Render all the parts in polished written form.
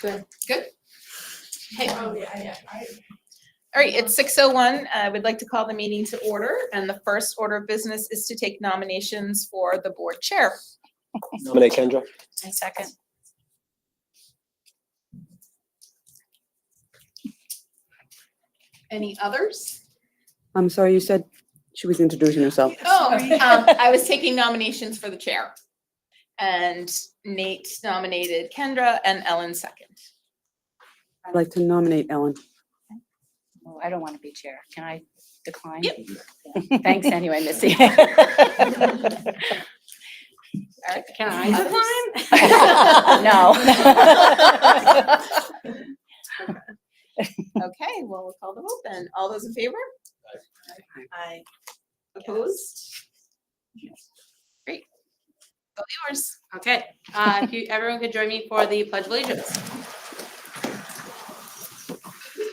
Good. Good. Hey. Oh, yeah. All right, it's 6:01. I would like to call the meeting to order, and the first order of business is to take nominations for the board chair. Nominate Kendra. I second. Any others? I'm sorry, you said she was introducing herself. Oh, I was taking nominations for the chair. And Nate nominated Kendra and Ellen second. I'd like to nominate Ellen. Oh, I don't want to be chair. Can I decline? Yep. Yeah. Thanks anyway, Missy. All right. Can I decline? No. Okay, well, we'll call the vote then. All those in favor? Aye. Opposed? Great. All yours. Okay, if everyone could join me for the Pledge of Allegiance.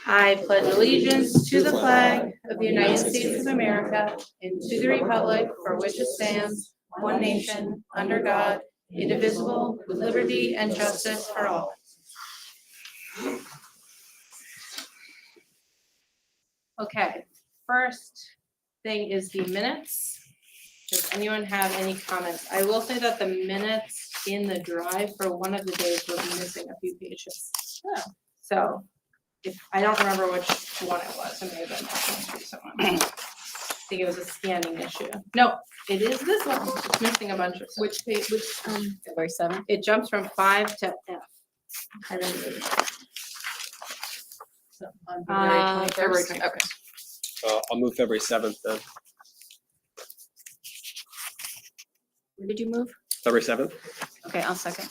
I pledge allegiance to the flag of the United States of America and to the republic for which it stands, one nation, under God, indivisible, with liberty and justice for all. Okay, first thing is the minutes. Does anyone have any comments? I will say that the minutes in the drive for one of the days was missing a few pages. Oh. So if I don't remember which one it was, it may have been the most recent one. I think it was a scanning issue. No, it is this one. It's missing a bunch of stuff. Which page, February 7th. It jumps from 5 to F. And then February February 21st? Okay. I'll move February 7th then. Where did you move? February 7th? Okay, I'll second.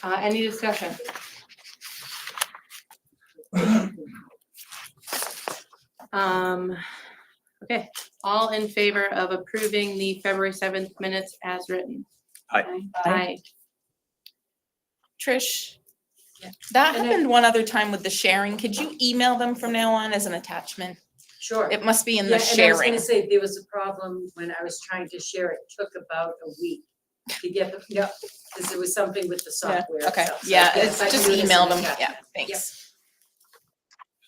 any discussion? Okay, all in favor of approving the February 7th minutes as written? Aye. Aye. Trish, Yeah. that And happened one other time with the sharing. Could you email them from now on as an attachment? Sure. It must be in Yeah, the and I was sharing. gonna say, there was a problem when I was trying to share, it took about a week to get them, yeah, because there was something with the Yeah, software okay, itself. So yeah, yes, it's I can just do this in email the them, chat. yeah, thanks.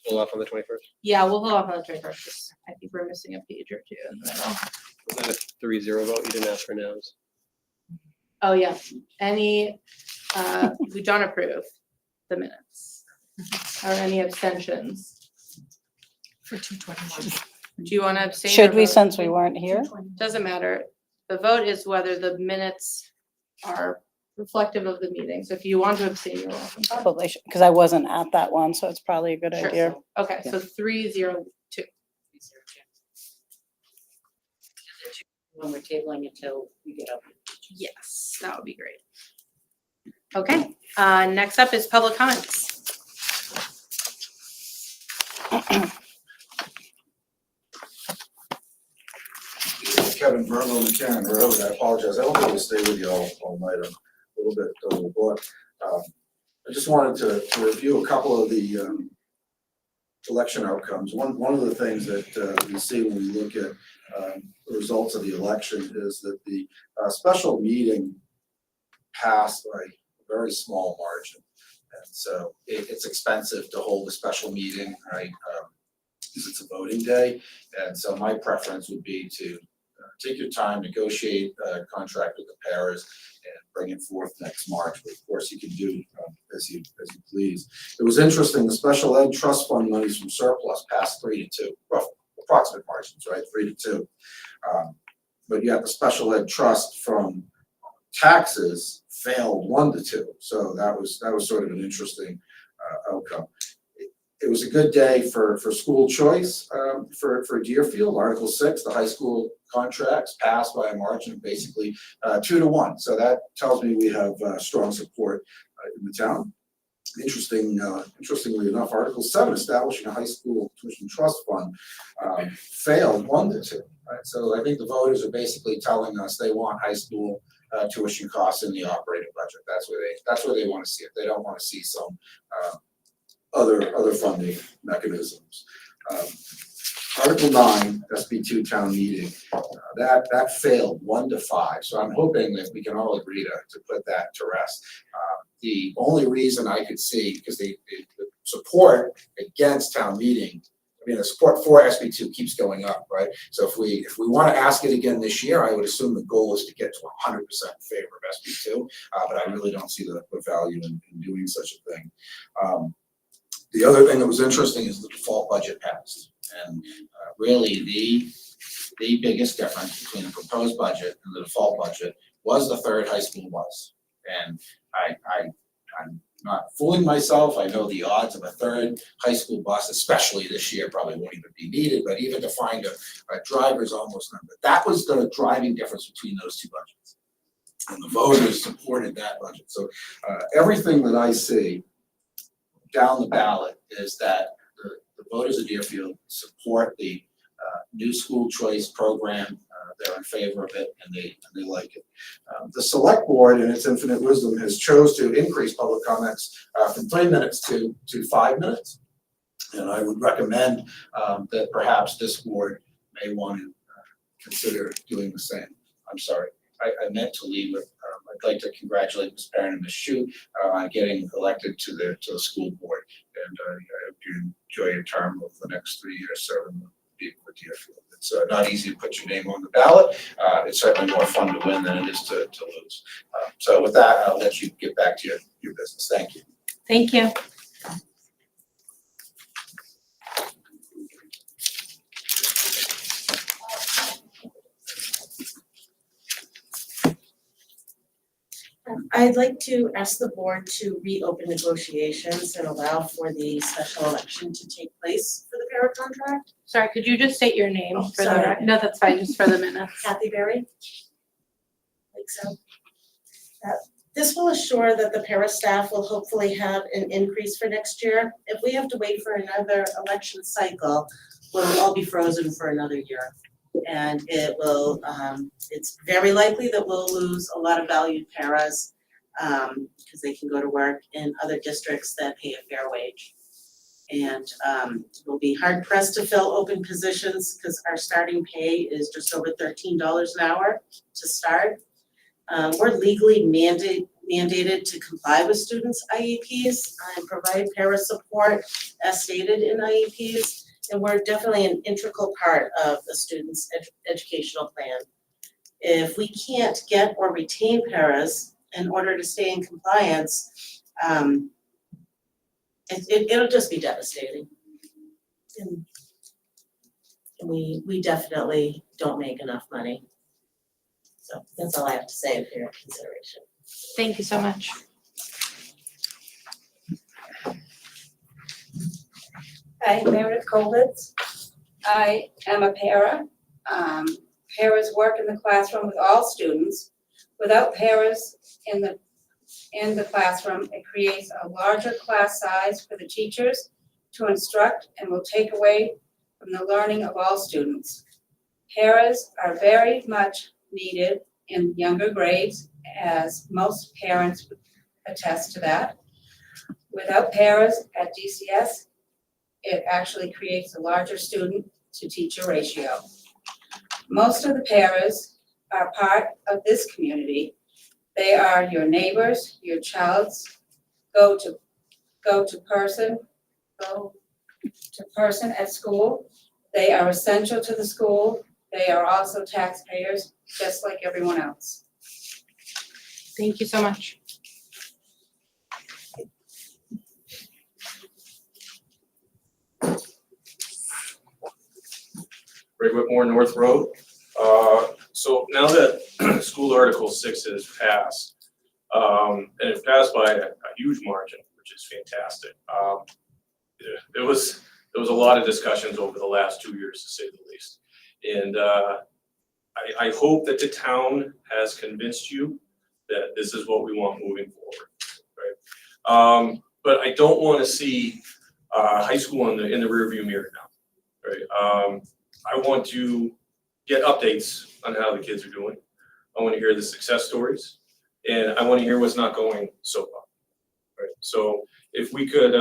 Hold off on the 21st. Yeah, we'll hold off on the 21st, 'cause I think we're missing a page or two in the middle. Was that a 3-0 vote? You didn't ask for no's. Oh, yeah, we don't approve the minutes. Or any abstentions? For 221. Do you want to abstain? or Should we, vote? since we weren't here? Doesn't matter. The vote is whether the minutes are reflective of the meeting. So if you want to abstain, you're welcome. Probably should, because I wasn't at that one, so it's probably a good Sure. idea. Okay, so 302. When we're tabling until we get up. Yes, that would be great. Okay, next up is public comments. Kevin Verno, McCann Road. I apologize. I won't be able to stay with you all night. I'm a little bit overbooked. I just wanted to review a couple of the election outcomes. One of the things that we see when we look at the results of the election is that the special meeting passed by a very small margin. And so it's expensive to hold a special meeting, right? Because it's a voting day. And so my preference would be to take your time, negotiate a contract with the paras, and bring it forth next March. But of course, you can do as you please. It was interesting. The special ed trust fund monies from surplus passed 3-2, rough approximate margins, right? 3-2. But yet the special ed trust from taxes failed 1-2. So that was sort of an interesting outcome. It was a good day for school choice for Deerfield. Article 6, the high school contracts passed by a margin of basically 2-1. So that tells me we have strong support in the town. Interestingly enough, Article 7, establishing a high school tuition trust fund, failed 1-2. Right? So I think the voters are basically telling us they want high school tuition costs in the operating budget. That's where they want to see it. They don't want to see some other funding mechanisms. Article 9, SB2 town meeting, that failed 1-5, so I'm hoping that we can all agree to put that to rest. The only reason I could see, because the support against town meeting, I mean, the support for SB2 keeps going up, right? So if we want to ask it again this year, I would assume the goal is to get to 100% in favor of SB2, but I really don't see the value in doing such a thing. The other thing that was interesting is the default budget passed. And really the biggest difference between the proposed budget and the default budget was the third high school bus. And I'm not fooling myself. I know the odds of a third high school bus, especially this year, probably won't even be needed, but even to find a driver is almost none. But that was the driving difference between those two budgets. And the voters supported that budget. So everything that I see down the ballot is that the voters of Deerfield support the new school choice program. They're in favor of it and they like it. The select board in its infinite wisdom has chose to increase public comments from 3 minutes to 5 minutes. And I would recommend that perhaps this board may want to consider doing the same. I'm sorry, I meant to leave it. I'd like to congratulate Ms. Perrin and Ms. Shute on getting elected to the school board. And I hope you enjoy your term over the next 3 years serving people with Deerfield. It's not easy to put your name on the ballot. It's certainly more fun to win than it is to lose. So with that, I'll let you get back to your business. Thank you. Thank you. I'd like to ask the board to reopen negotiations and allow for the special election to take place for the para contract. Sorry, could you just state your name Oh, for the, sorry. no, that's fine, just for the minutes. Kathy Berry? Like so. This will assure that the para staff will hopefully have an increase for next year. If we have to wait for another election cycle, we'll all be frozen for another year. And it will, it's very likely that we'll lose a lot of valued paras because they can go to work in other districts that pay a fair wage. And we'll be hard pressed to fill open positions because our starting pay is just over $13 an hour to start. We're legally mandated to comply with students' IEPs and provide para support as stated in IEPs. And we're definitely an integral part of the student's educational plan. If we can't get or retain paras in order to stay in compliance, it'll just be devastating. And we definitely don't make enough money. So that's all I have to say for your consideration. Thank you so much. Hi, Meredith Colvitz. I am a para. Paras work in the classroom with all students. Without paras in the classroom, it creates a larger class size for the teachers to instruct and will take away from the learning of all students. Paras are very much needed in younger grades, as most parents attest to that. Without paras at DCS, it actually creates a larger student to teacher ratio. Most of the paras are part of this community. They are your neighbors, your child's go to person at school. They are essential to the school. They are also taxpayers, just like everyone else. Thank you so much. Ray Whitmore, North Road. So now that School Article 6 has passed, and it passed by a huge margin, which is fantastic. There was a lot of discussions over the last 2 years, to say the least. And I hope that the town has convinced you that this is what we want moving forward, right? But I don't want to see high school in the rearview mirror now, right? I want to get updates on how the kids are doing. I want to hear the success stories, and I want to hear what's not going so well, right? So if we could,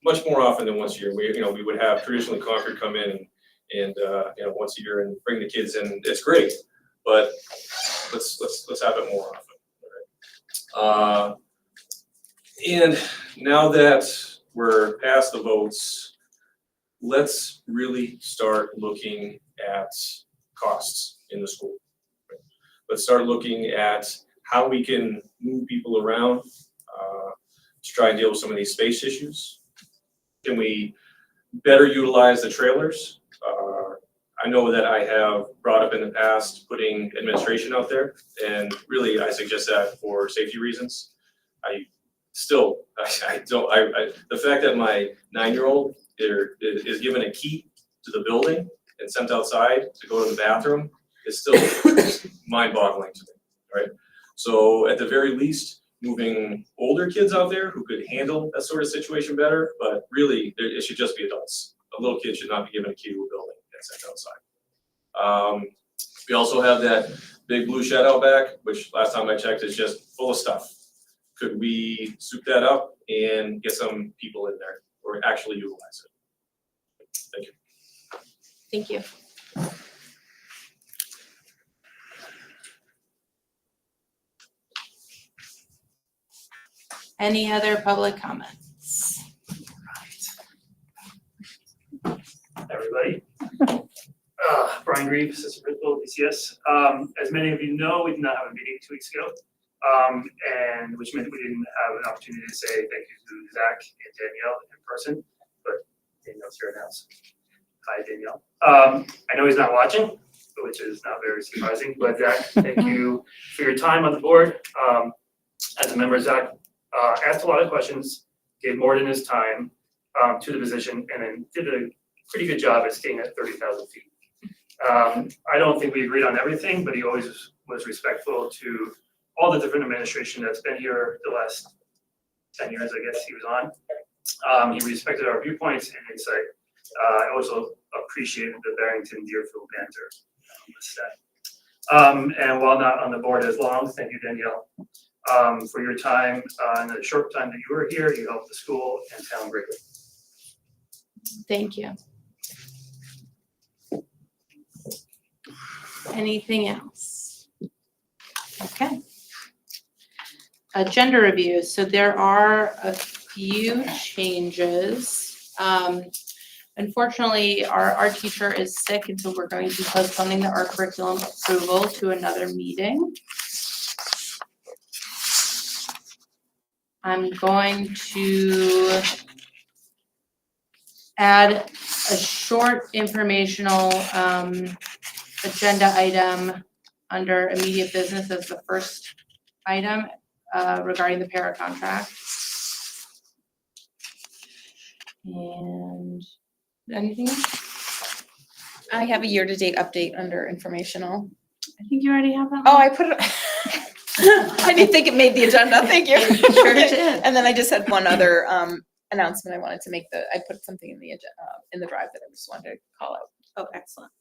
much more often than once a year. We would have traditionally Concord come in and once a year and bring the kids in. It's great, but let's have it more often. And now that we're past the votes, let's really start looking at costs in the school. Let's start looking at how we can move people around to try and deal with some of these space issues. Can we better utilize the trailers? I know that I have brought up in the past putting administration out there, and really I suggest that for safety reasons. The fact that my 9-year-old is given a key to the building and sent outside to go to the bathroom is still mind-boggling to me, right? So at the very least, moving older kids out there who could handle that sort of situation better, but really it should just be adults. A little kid should not be given a key to a building and sent outside. We also have that big blue shed out back, which last time I checked is just full of stuff. Could we soup that up and get some people in there or actually utilize it? Thank you. Thank you. Any other public comments? Everybody. Brian Grieve, Assistant Principal, DCS. As many of you know, we did not have a meeting 2 weeks ago, and which meant we didn't have an opportunity to say thank you to Zach and Danielle in person, but Danielle's here now. So. Hi, Danielle. I know he's not watching, which is not very surprising, but Zach, thank you for your time on the board. As a member, Zach asked a lot of questions, gave more than his time to the position, and then did a pretty good job at staying at 30,000 feet. I don't think we agreed on everything, but he always was respectful to all the different administration that's been here the last 10 years, I guess he was on. He respected our viewpoints and insight. I also appreciated the Barrington Deerfield banter on the set. And while not on the board as long, thank you, Danielle, for your time. In the short time that you were here, you helped the school and town greatly. Thank you. Anything else? Okay. Agenda review. So there are a few changes. Unfortunately, our art teacher is sick, and so we're going to be postponing the art curriculum approval to another meeting. I'm going to add a short informational agenda item under immediate business as the first item regarding the para contract. And anything else? I have a year-to-date update under informational. I think you already have that. Oh, I put it, I didn't think it made the agenda, thank you. It sure did. And then I just had one other announcement I wanted to make. I put something in the drive that I just wanted to call out. Oh, excellent.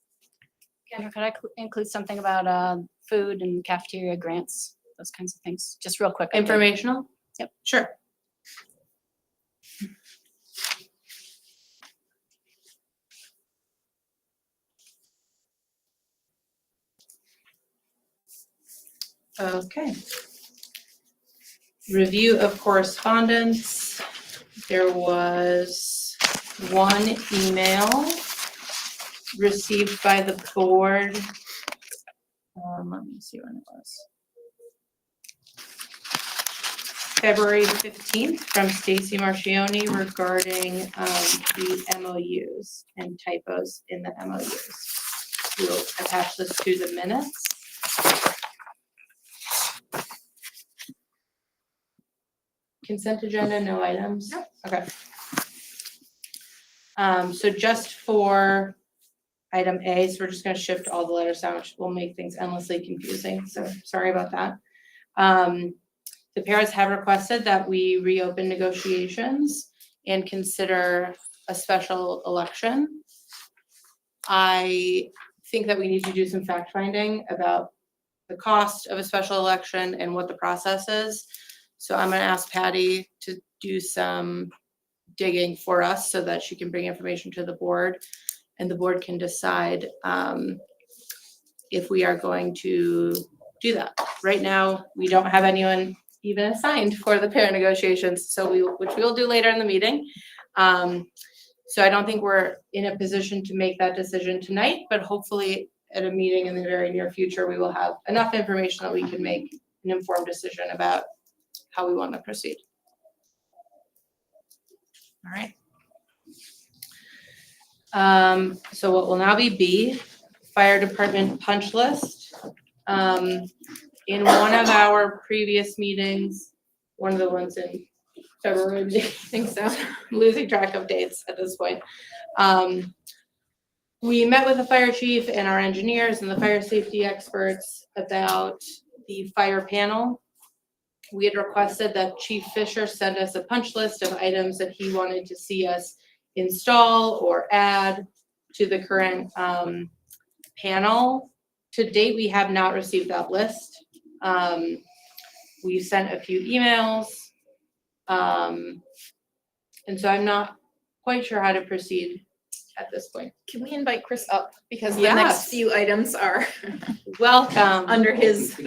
Kendra, could I include something about food and cafeteria grants, those kinds of things, just real quick? Informational? Yep. Sure. Okay. Review of correspondence. There was one email received by the board. Let me see when it was. February 15th from Stacy Marchioni regarding the MOUs and typos in the MOUs. We'll attach this to the minutes. Consent agenda, no items? Okay. So just for item A, so we're just gonna shift all the letters down, which will make things endlessly confusing, so sorry about that. The paras have requested that we reopen negotiations and consider a special election. I think that we need to do some fact finding about the cost of a special election and what the process is. So I'm gonna ask Patty to do some digging for us so that she can bring information to the board and the board can decide if we are going to do that. Right now, we don't have anyone even assigned for the pair negotiations, which we will do later in the meeting. So I don't think we're in a position to make that decision tonight, but hopefully at a meeting in the very near future, we will have enough information that we can make an informed decision about how we want to proceed. All right. So what will now be B, fire department punch list. In one of our previous meetings, one of the ones in February, I think so, I'm losing track of dates at this point. We met with the fire chief and our engineers and the fire safety experts about the fire panel. We had requested that Chief Fisher send us a punch list of items that he wanted to see us install or add to the current panel. To date, we have not received that list. We've sent a few emails. And so I'm not quite sure how to proceed at this point. Can we invite Chris up? Because the Yes. next few items are Welcome. under his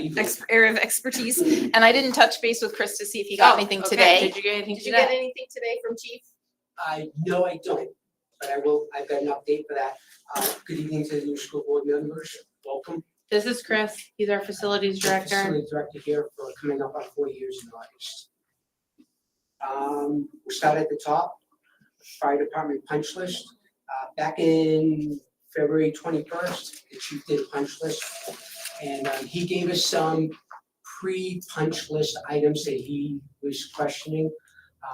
area of expertise. And I didn't touch base with Chris to see if he got anything Okay. today. Did you get anything Did you get today? anything today from Chief? No, I don't, but I will, I've got an update for that. Good evening to the new school board members, welcome. This is Chris. He's our facilities director. Facility director here for coming up on 4 years in August. We'll start at the top, fire department punch list. Back in February 21st, the chief did a punch list, and he gave us some pre-punch list items that he was questioning.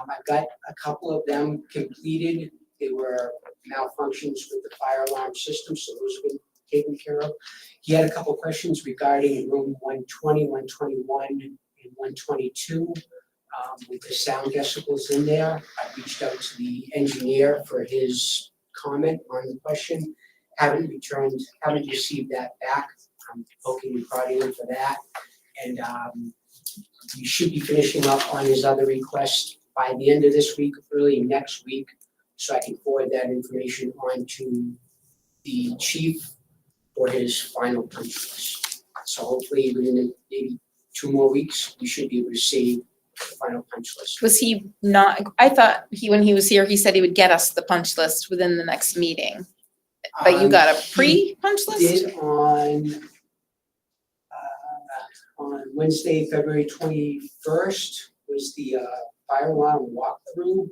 I've got a couple of them completed. They were malfunctions with the fire alarm system, so those have been taken care of. He had a couple questions regarding room 120, 121, and 122. With the sound decibels in there, I reached out to the engineer for his comment on the question. Haven't received that back. I'm poking and prodding him for that. And we should be finishing up on his other request by the end of this week, early next week, so I can forward that information on to the chief for his final punch list. So hopefully within maybe 2 more weeks, we should be able to see the final punch list. Was he not, I thought when he was here, he said he would get us the punch list within the next meeting. But you got a pre-punch list? Did on Wednesday, February 21st was the fire alarm walkthrough.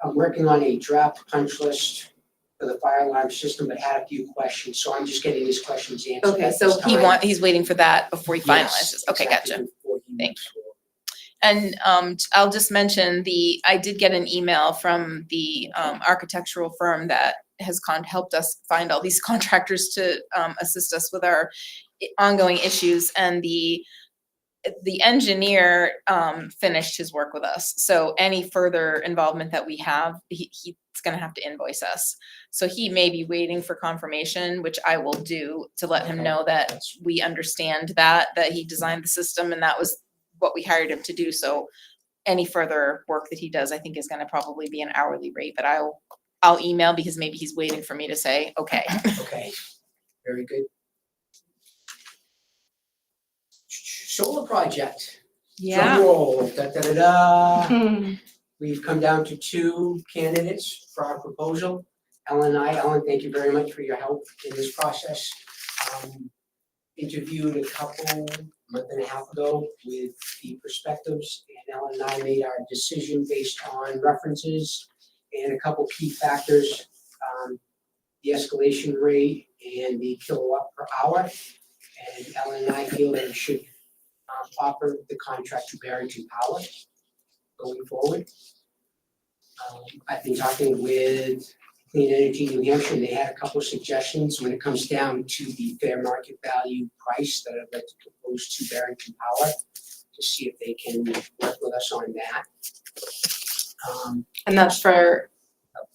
I'm working on a draft punch list for the fire alarm system, but had a few questions, so I'm just getting his questions answered. Okay, at so this time. he's waiting for that before he Yes, finalizes. Okay, exactly, gotcha. before he Thank moves forward. And I just mention I did get an email from the architectural firm that has helped us find all these contractors to assist us with our ongoing issues, and the engineer finished his work with us. So any further involvement that we have, he's gonna have to invoice us. So he may be waiting for confirmation, which I will do to let him know that we understand that he designed the system and that was what we hired him to do. So any further work that he does, I think is gonna probably be an hourly rate, but I'll email because maybe he's waiting for me to say, okay. Okay, very good. Solar project. Drum roll, da, da, da, da. We've come down to 2 candidates for our proposal. Ellen, thank you very much for your help in this process. Interviewed a month and a half ago with the perspectives, and Ellen and I made our decision based on references and a couple key factors, the escalation rate and the kilowatt per hour. And Ellen and I feel that we should offer the contract to Barrington Power going forward. I've been talking with Clean Energy New Hampshire, and they had a couple of suggestions when it comes down to the fair market value price that I'd like to propose to Barrington Power to see if they can work with us on that. And that's for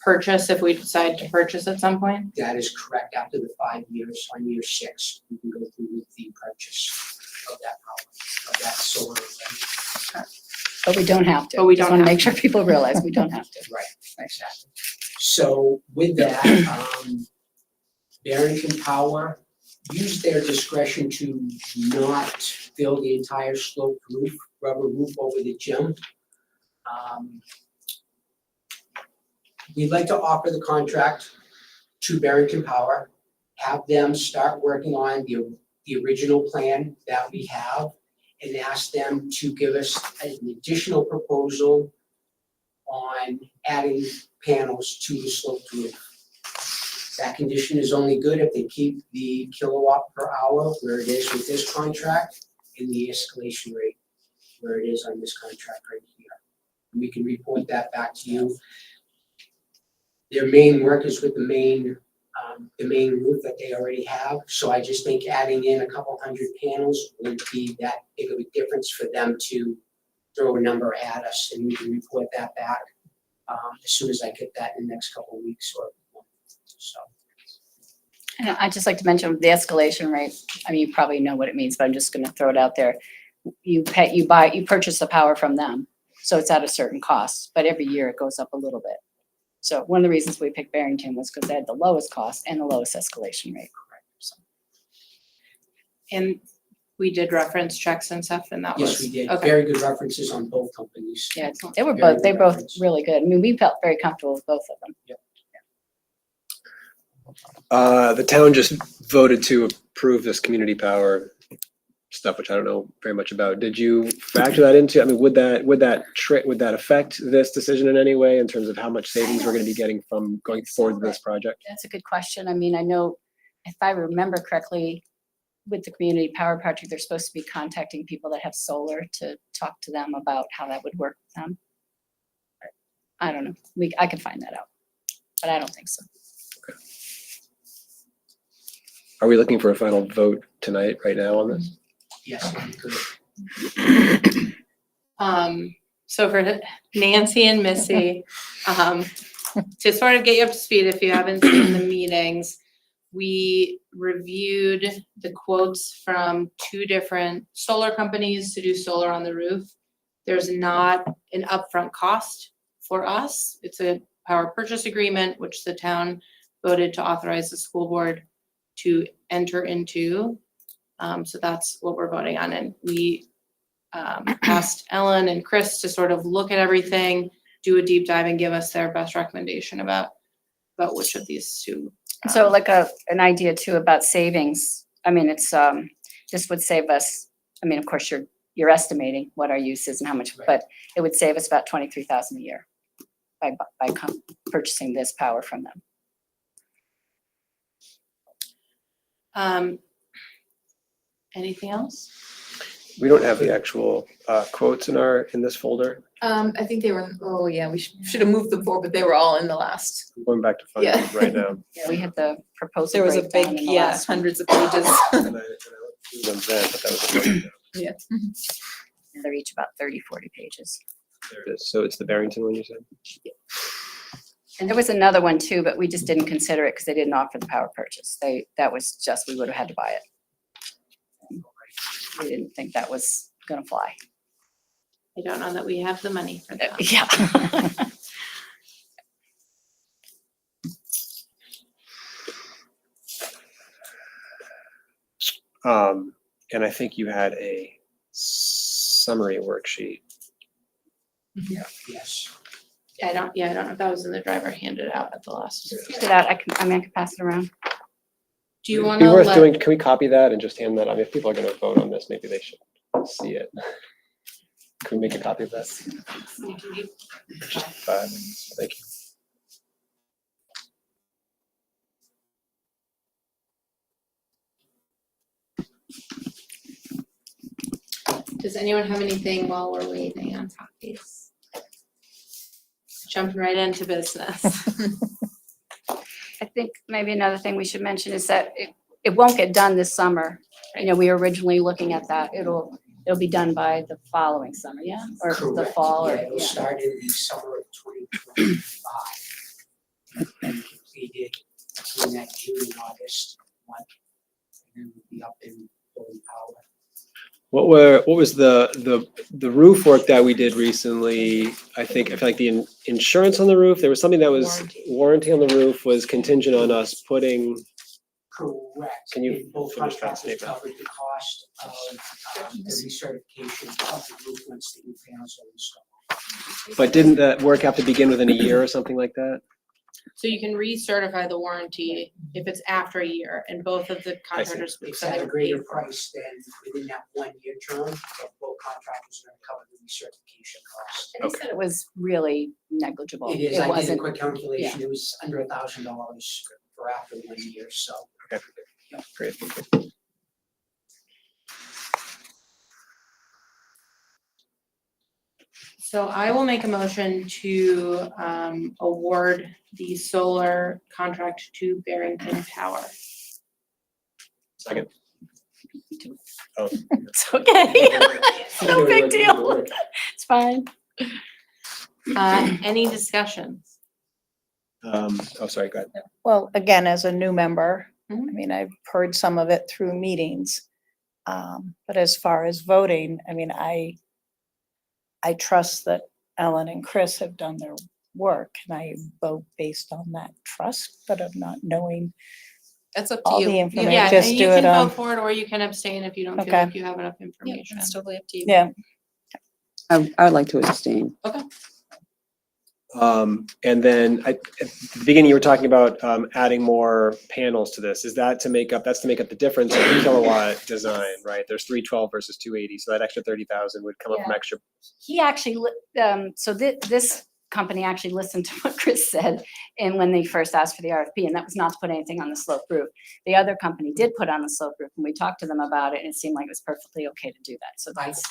purchase if we decide to purchase at some point? That is correct. After the 5 years, on year 6, we can go through with the purchase of that power, of that solar array. But we don't have to. But we Just don't wanna have make sure people realize we don't have to. Right, exactly. So with that, Barrington Power used their discretion to not fill the entire sloped roof, rubber roof over the gym. We'd like to offer the contract to Barrington Power, have them start working on the original plan that we have, and ask them to give us an additional proposal on adding panels to the sloped roof. That condition is only good if they keep the kilowatt per hour where it is with this contract and the escalation rate where it is on this contract right here. And we can report that back to you. Their main work is with the main roof that they already have, so I just think adding in a couple hundred panels wouldn't be that big of a difference for them to throw a number at us, and we can report that back as soon as I get that in the next couple of weeks or so. And I'd just like to mention the escalation rate. I mean, you probably know what it means, but I'm just gonna throw it out there. You purchase the power from them, so it's at a certain cost, but every year it goes up a little bit. So one of the reasons we picked Barrington was because they had the lowest cost and the lowest escalation rate. So, And we did reference checks and stuff and that was. Yes, we did. Okay. Very good references on both companies. yeah, Excellent. they were Very both, they're good both reference. really good. I mean, we felt very comfortable with both of them. The town just voted to approve this community power stuff, which I don't know very much about. Did you factor that into, I mean, would that affect this decision in any way in terms of how much savings we're gonna be getting from going forward with this project? That's a good question. I mean, I know, if I remember correctly, with the community power project, they're supposed to be contacting people that have solar to talk to them about how that would work with them. I don't know. I can find that out, but I don't think so. Are we looking for a final vote tonight, right now on this? Yes, good. So for Nancy and Missy, to sort of get you up to speed, if you haven't seen the meetings, we reviewed the quotes from 2 different solar companies to do solar on the roof. There's not an upfront cost for us. It's a power purchase agreement, which the town voted to authorize the school board to enter into. So that's what we're voting on. And we asked Ellen and Chris to sort of look at everything, do a deep dive and give us their best recommendation about which of these 2. So like an idea too about savings. I mean, it's, this would save us, I mean, of course, you're estimating what our use is and how much, but it would save us about $23,000 a year by purchasing this power from them. Anything else? We don't have the actual quotes in this folder. I think they were, oh yeah, we should have moved them forward, but they were all in the last. I'm going back to find Yeah. it right now. Yeah, we had the proposal There was a breakdown big, in the yeah, last one. hundreds of pages. And I went through them then, but that was a breakdown. Yeah. They're each about 30, 40 pages. There it is. So it's the Barrington one you said? And there was another one too, but we just didn't consider it because they didn't offer the power purchase. That was just, we would have had to buy it. We didn't think that was gonna fly. I don't know that we have the money for that. Yeah. And I think you had a summary worksheet. Yes. I don't know if that was in the driver handed out at the last. Get out, I can pass it around. Do you It'd want be to worth let? doing, can we copy that and just hand that? I mean, if people are gonna vote on this, maybe they should see it. Can we make a copy of that? Thank you. Does anyone have anything while we're waiting on copies? Jumping right into business. I think maybe another thing we should mention is that it won't get done this summer. You know, we were originally looking at that. It'll be done by the following summer, yeah? Or the Correct. fall, or, Yeah, it'll yeah. start in the summer of 2025. And completed between that June and August month. And then we'll be up in full power. What was the roof work that we did recently? I feel like the insurance on the roof, there was something that was warranty on the roof was contingent on us putting, Correct. Can you And both finish that contractors statement? covered the cost of the recertification of the roof once the new panels are installed. but didn't that work have to begin within a year or something like that? So you can recertify the warranty if it's after a year, and both of the contractors It's said at they a would pay greater for it. price than within that 1 year term, but both contractors are gonna cover the recertification cost. And he said it was really negligible. It is, I did a wasn't, quick calculation, it was under $1,000 for after 1 year, so. Okay, great. So I will make a motion to award the solar contract to Barrington Power. Second. Oh. it's okay. No big deal. It's fine. Any discussions? Sorry, go ahead. Well, again, as a new member, I Mhm. mean, I've heard some of it through meetings. But as far as voting, I mean, I trust that Ellen and Chris have done their work, and I vote based on that trust, but of not knowing. That's up to All you. the You- information. Yeah, just and do you it, can vote for it, or you can abstain if you don't feel Okay. like you have enough Yeah, information. it's totally up to you. Yeah, I would like to abstain. And then at the beginning, you were talking about adding more panels to this. Is that to make up the difference in kilowatt design, right? There's 312 versus 280, so that extra 30,000 would come up from Yeah. extra. He actually, so this company actually listened to what Chris said and when they first asked for the RFP, and that was not to put anything on the slope roof. The other company did put on the slope roof, and we talked to them about it, and it seemed like it was perfectly okay to do that. So that's,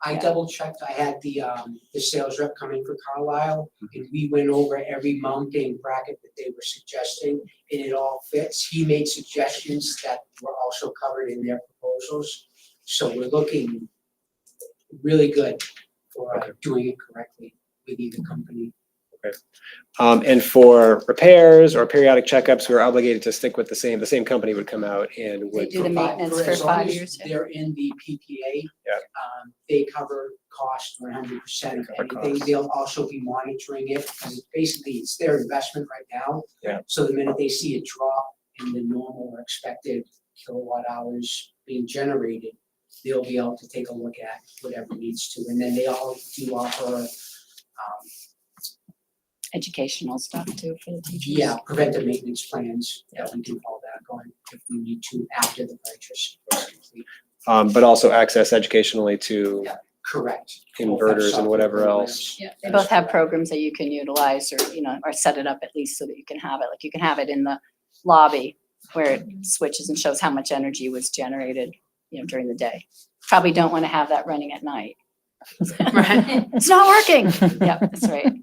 I Yeah. double checked, I had the sales rep come in for Carlisle, and we went over every mounting bracket that they were suggesting, and it all fits. He made suggestions that were also covered in their proposals, so we're looking really good for doing it correctly with either company. And for repairs or periodic checkups, we're obligated to stick with the same company would come out and they would. do the maintenance for As long 5 as years. Yeah. they're in the PPA. Yeah. They cover cost 100% of Cover anything. costs. They'll also be monitoring it, because it's their investment right now. Yeah. So the minute they see a drop in the normal or expected kilowatt hours being generated, they'll be able to take a look at whatever needs to. And then they all do offer, Educational stuff too for the teachers. yeah, preventive maintenance plans that we can fall back on if we need to after the purchase is complete. But also access educationally to Yeah. Correct. inverters and whatever else. Yeah, they both have programs that you can utilize or, or set it up at least so that you can have it. Like you can have it in the lobby where it switches and shows how much energy was generated, during the day. Probably don't want to have that running at night. Right. It's not working. Yeah, that's right.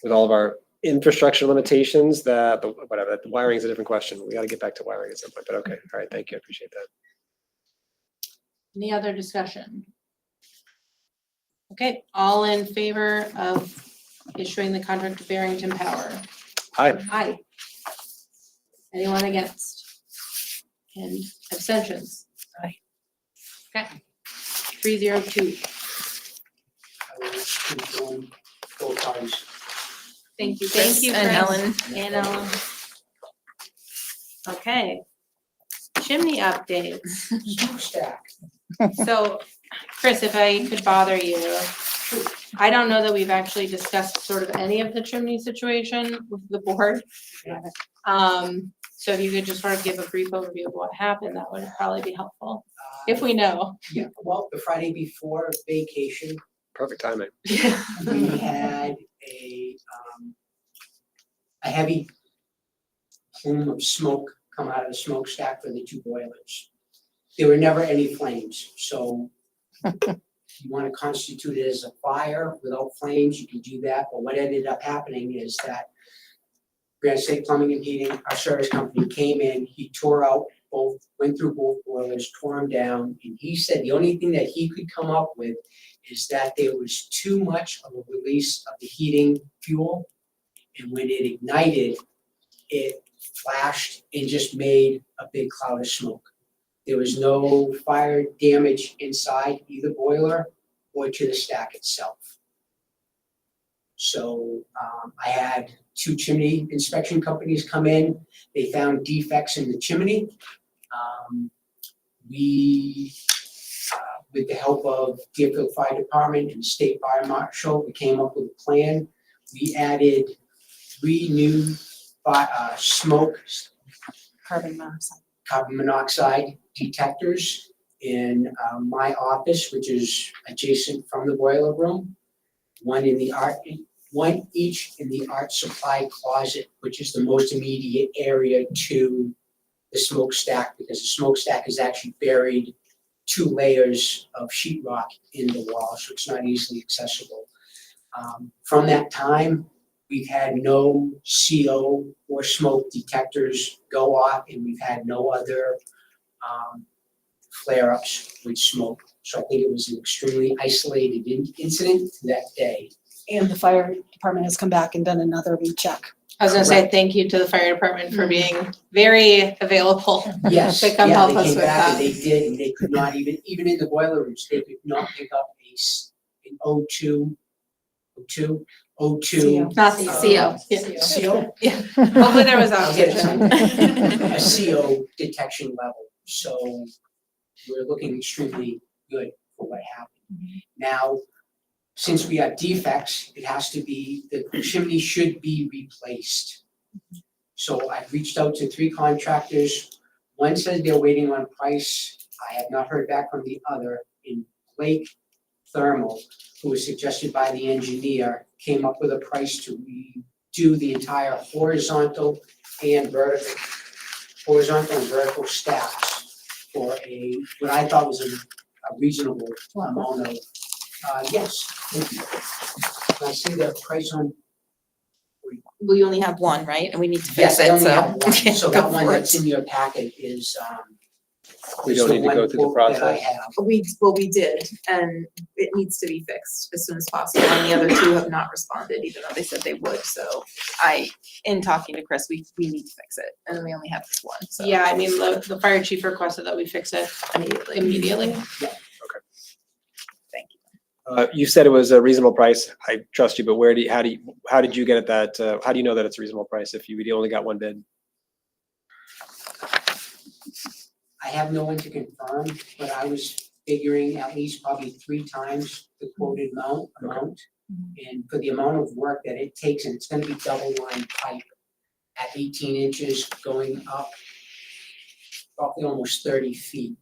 With all of our infrastructure limitations, but whatever, the wiring is a different question. We got to get back to wiring at some point, but okay. All right. Thank you. I appreciate that. Any other discussion? Okay, all in favor of issuing the contract to Barrington Power? Hi. Aye. Anyone against? And abstentions? Aye. Okay. 302. I will inform both parties. Thank you, Chris thank you, and Chris. Ellen. And Ellen. Okay. Chimney updates. Smokestack. So, Chris, if I could bother you, I don't know that we've actually discussed sort of any of the chimney situation with the board. So if you could just sort of give a brief overview of what happened, that would probably be helpful, if we know. Yeah, well, the Friday before vacation, Perfect timing. we had a heavy plume of smoke come out of the smokestack for the two boilers. There were never any flames, so you want to constitute it as a fire without flames, you can do that, but what ended up happening is that Granite State Plumbing and Heating, our service company, came in, he tore out went through both boilers, tore them down, and he said the only thing that he could come up with is that there was too much of a release of the heating fuel, and when it ignited, it flashed and just made a big cloud of smoke. There was no fire damage inside either boiler or to the stack itself. So I had 2 chimney inspection companies come in. They found defects in the chimney. We, with the help of Deerfield Fire Department and State Fire Marshal, we came up with a plan. We added 3 new smoke carbon monoxide detectors in my office, which is adjacent from the boiler room. One each in the art supply closet, which is the most immediate area to the smokestack, because the smokestack is actually buried 2 layers of sheetrock in the wall, so it's not easily accessible. From that time, we've had no CO or smoke detectors go off, and we've had no other flare-ups with smoke. So I think it was an extremely isolated incident that day. And the fire department has come back and done another recheck. I was gonna say thank you to the fire department for being very available. Yes, To come yeah, help they us came with back and that. they did, and they could not even in the boiler rooms, they could not pick up an O2. Not the CO. Yeah. CO? Yeah. Hopefully there was I'll get it oxygen. a CO detection level, so we're looking extremely good for what happened. Now, since we have defects, it has to be, the chimney should be replaced. So I've reached out to 3 contractors. One says they're waiting on price. I have not heard back from the other. In Blake Thermal, who was suggested by the engineer, came up with a price to redo the entire horizontal and vertical stacks for what I thought was a reasonable amount of, yes, thank you. Can I see the price on? We only have one, right? And we need to Yes, fix I it, only so. have one, so go that one for that's it. in your packet is, We is don't the need to one go through the quote that I process. have. We did, and it needs to be fixed as soon as possible, and the other 2 have not responded, even though they said they would, so in talking to Chris, we need to fix it, and we only have this one, so. Yeah, I mean, the fire chief requested that we fix it immediately. You said it was a reasonable price. I trust you, but how did you get at that? How do you know that it's a reasonable price if you only got one bid? I have no one to confirm, but I was figuring at least probably 3 times the quoted amount. And for the amount of work that it takes, and it's gonna be double line pipe at 18 inches going up roughly almost 30 feet.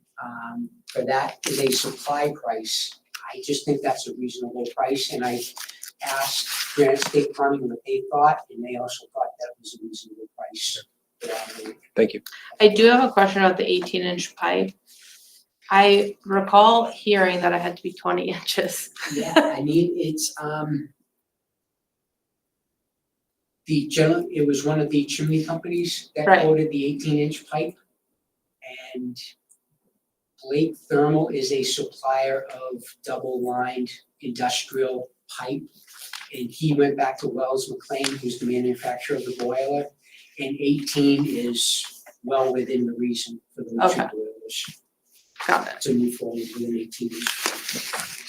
For that is a supply price. I just think that's a reasonable price, and I asked Granite State Plumbing what they thought, and they also thought that was a reasonable price. Thank you. I do have a question about the 18-inch pipe. I recall hearing that it had to be 20 inches. Yeah, I mean, it's, it was one of the chimney companies that Right. quoted the 18-inch pipe. And Blake Thermal is a supplier of double-lined industrial pipe. And he went back to Wells McLean, who's the manufacturer of the boiler. And 18 is well within the reason for those 2 Okay. boilers Got it. to move forward with an 18-inch.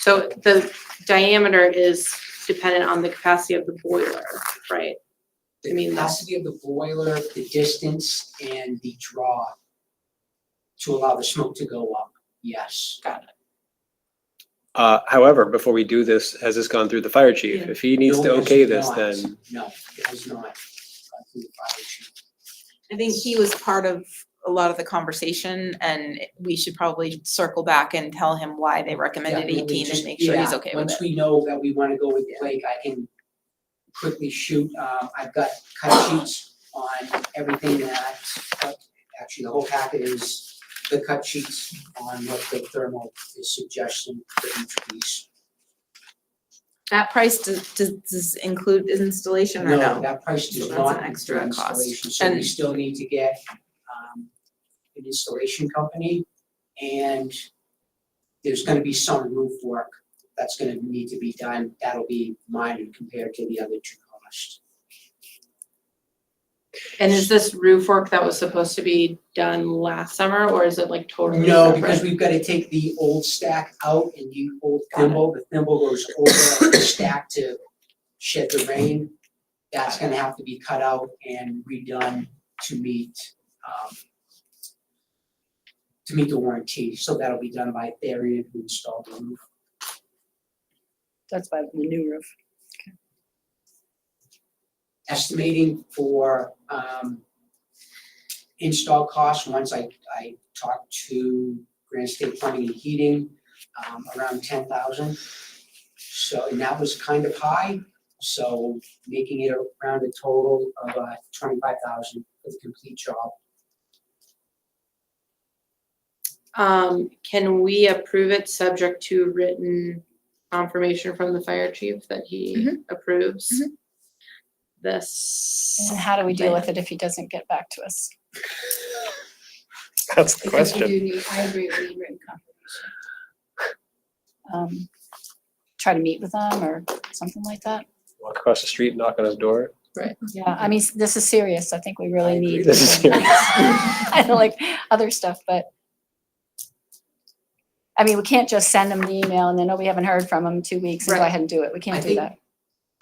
So the diameter is dependent on the capacity of the boiler, right? The I mean, capacity of the boiler, the distance, and the draw to allow the smoke to go up, yes. Got it. However, before we do this, has this gone through the fire chief? Yeah. If he needs No, to it has okay this, not. then No, it has not gone through the fire chief. I think he was part of a lot of the conversation, and we should probably circle back and tell him why they recommended Definitely 18 just- and make sure he's yeah, okay with Once it. we know that we wanna go with Blake, I can quickly shoot, I've got cut sheets on everything that, actually, the whole packet is the cut sheets on what the thermal is suggesting for each piece. That price does include installation or no? That price So does that's not an extra include cost. installation, so we And- still need to get an installation company, and there's gonna be some roof work that's gonna need to be done. That'll be minor compared to the other 2 costs. And is this roof work that was supposed to be done last summer, or is it like totally No, separate? because we've gotta take the old stack out and the old Got it. thimble, the thimble goes over the stack to shed the rain. That's gonna have to be cut out and redone to meet the warranty, so that'll be done by Therian who installed the roof. That's by the new roof. Estimating for install costs, once I talked to Grand State Plumbing and Heating, around 10,000. So, and that was kind of high, so making it around a total of 25,000 for the complete job. Can we approve it subject to written confirmation from the fire chief that he approves this? And how do we deal with it if he doesn't get back to us? That's the Because we question. do need, I agree, we need written confirmation. Try to meet with them or something like that. Walk across the street, knock on his door. Yeah, I mean, this is serious. I think we really need. This is serious. I don't like other stuff, but I mean, we can't just send them the email and then, oh, we haven't heard from them in 2 weeks and go Right. ahead and do it. We can't I do think that.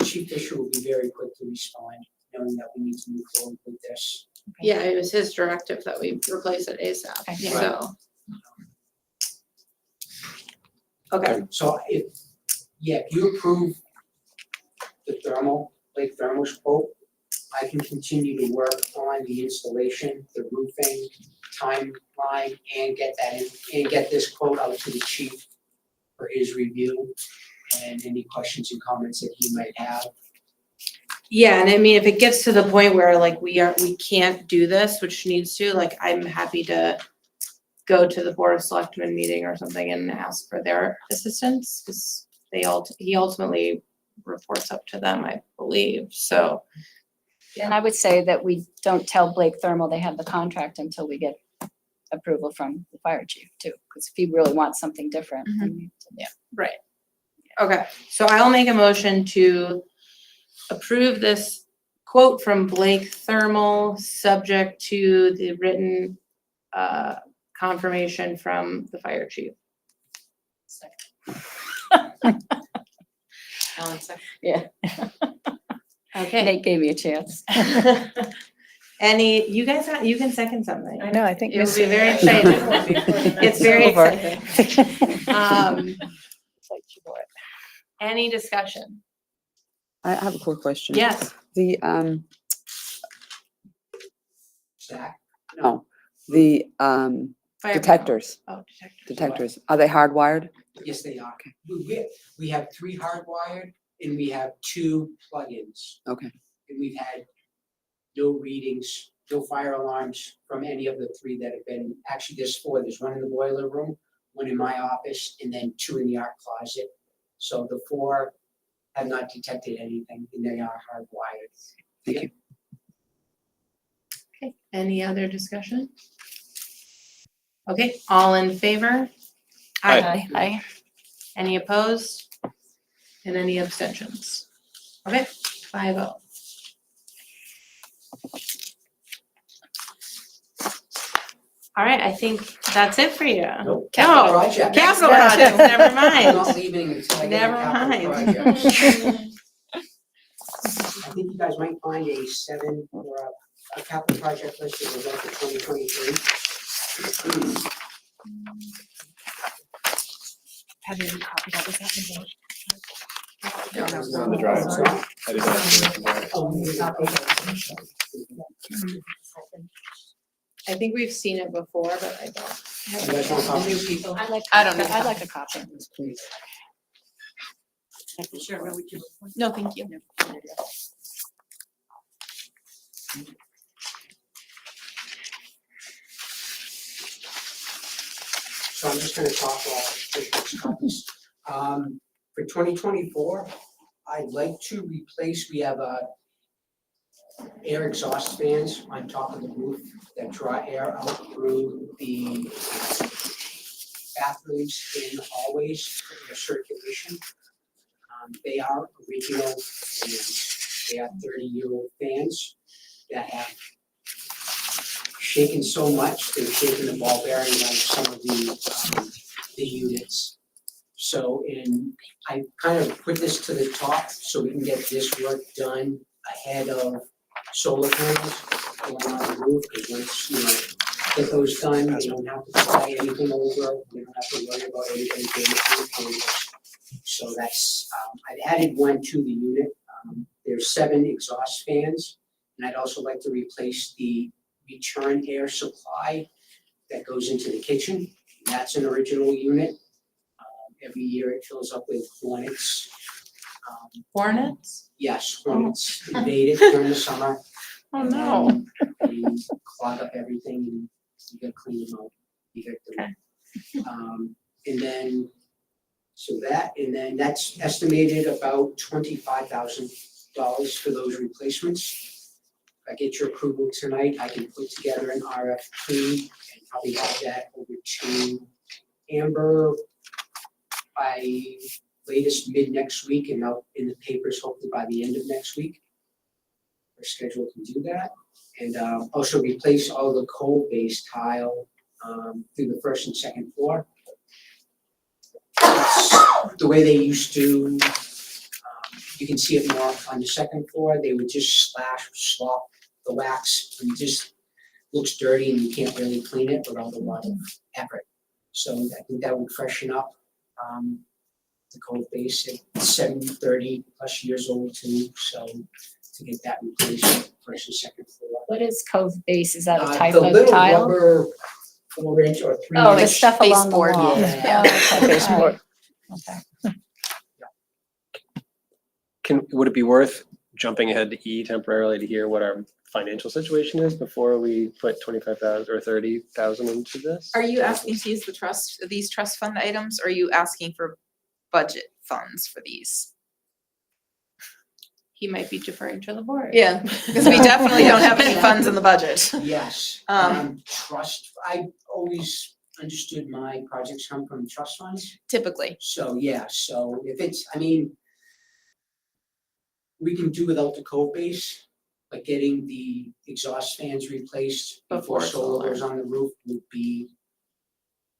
Chief Fisher will be very quick to respond, knowing that we need to move forward with this. Yeah, it was his directive that we replace it ASAP, Okay. so. Okay, So if you approve the Lake Thermal's quote, I can continue to work on the installation, the roofing, timeline, and get this quote out to the chief for his review and any questions and comments that he might have. yeah, and I mean, if it gets to the point where like we can't do this, which needs to, like, I'm happy to go to the Board of Selectmen meeting or something and ask for their assistance, because he ultimately reports up to them, I believe, so. And I would say that we don't tell Blake Thermal they have the contract until we get approval from the fire chief too, because if he really wants something different. then we- Right. Okay, so I'll make a motion to approve this quote from Blake Thermal, subject to the written confirmation from the fire chief. Ellen, second. Yeah. Okay. Nate gave me a chance. You can second something. I know, I think It will be Missy. very exciting. It's very Over. exciting. Any discussion? I have a quick question. Yes. The, Zach? no, the, Fire detectors, Oh, detectors. detectors, are they hardwired? Yes, they are. We have 3 hardwired and we have 2 plugins. Okay. And we've had no readings, no fire alarms from any of the 3 that have been, actually there's 4, there's 1 in the boiler room, 1 in my office, and then 2 in the art closet. So the 4 have not detected anything and they are hardwired. Thank you. Okay, any other discussion? Okay, all in favor? Aye. Any opposed? And any abstentions? Okay, 5-0. All right, I think that's it for you. Nope. No, Capital project. capital projects, never I'm mind. not leaving until I get Never a capital mind. project. I think you guys might find a 7 or a capital project list that was up for 2023. Have you copied that? Was that in the- It's on the drive, so I didn't have to do it. Oh, I think we've seen it before, but I don't. You guys want copies? New people. I like. I don't need a I'd like a copy. No, thank you. So I'm just gonna talk copies. For 2024, I'd like to replace, we have air exhaust fans on top of the roof that draw air out through the bathrooms and the hallways for air circulation. They are original fans. They are 30-year-old fans. that have shaken so much, they've shaken the ball bearing on some of the units. So I kind of put this to the top so we can get this work done ahead of solar panels going on the roof, because once, get those done, they don't have to fly anything over, we don't have to worry about anything damaging the panels. So that's, I've added one to the unit. There's 7 exhaust fans, and I'd also like to replace the return air supply that goes into the kitchen. That's an original unit. Every year it fills up with hornets. Hornets? Yes, hornets invade it during the summer. Oh, and no. then They clog up everything and you gotta clean them out, evict them. And then, and then that's estimated about $25,000 for those replacements. If I get your approval tonight, I can put together an RFP and probably have that over to Amber by latest mid next week and out in the papers hopefully by the end of next week. Our schedule can do that. And also replace all the coal-based tile through the first and second floor. The way they used to, you can see it more on the second floor, they would just slop the wax and it just looks dirty and you can't really clean it without a lot of effort. So I think that would freshen up the coal base at 30 plus years old too, so to get that replaced first and second floor. What is Cove Base? Is that a type The of little tile? rubber 4-inch or 3-inch. Oh, the stuff along the baseboard, wall. yeah. Oh, okay, baseboard. Okay. Would it be worth jumping ahead to E temporarily to hear what our financial situation is before we put 25,000 or 30,000 into this? Are you asking to use these trust fund items, or are you asking for budget funds for these? He might be deferring to the board. Yeah, because we definitely don't have any funds in the budget. Yes, trust, I always understood my projects come from trust funds. Typically. So, yeah, so if it's, we can do without the code base, but getting the exhaust fans replaced before Before solar goes solar. on the roof would be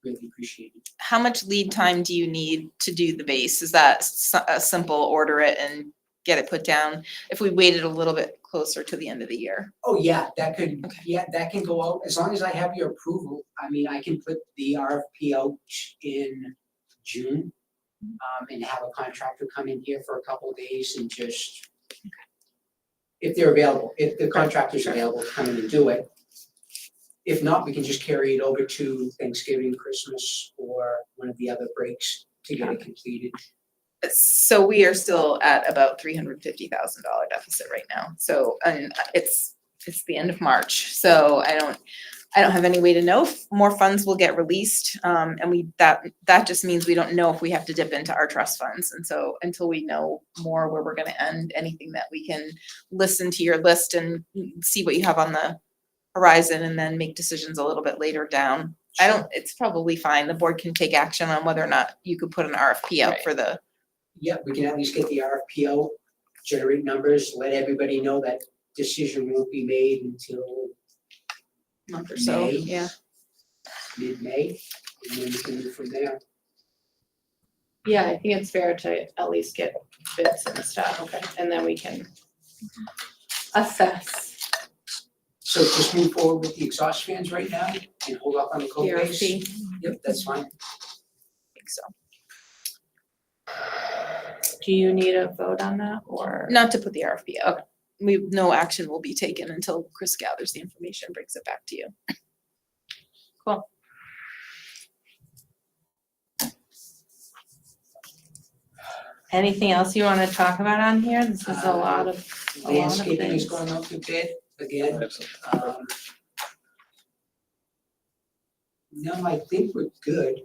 really appreciated. How much lead time do you need to do the base? Is that a simple order it and get it put down? If we waited a little bit closer to the end of the year? Oh, yeah, that could, Okay. yeah, that can go out, as long as I have your approval, I can put the RFP out in June. And have a contractor come in here for a couple of days and just, if they're available, if the contractor's available to come in and do it. If not, we can just carry it over to Thanksgiving, Christmas, or one of the other breaks to get it completed. So we are still at about $350,000 deficit right now. So, and it's the end of March. So I don't have any way to know if more funds will get released. And that just means we don't know if we have to dip into our trust funds. And so until we know more where we're gonna end, anything that we can listen to your list and see what you have on the horizon and then make decisions a little bit later down. It's probably fine. The board can take action on whether or not you could put an RFP out for the. Yeah, we can at least get the RFP out, generate numbers, let everybody know that decision won't be made until Month or so, May. yeah. Mid-May, and then we can move from there. Yeah, I think it's fair to at least get bids and stuff. Okay. And then we can assess. So just move forward with the exhaust fans right now and hold off on the code The base? RFP. Yep, that's fine. I think so. Do you need a vote on that or? Not to put the RFP out. No action will be taken until Chris gathers the information, brings it back to you. Cool. Anything else you want to talk about on here? This is a lot of Landscaping is things. going out to bid again. No, I think we're good.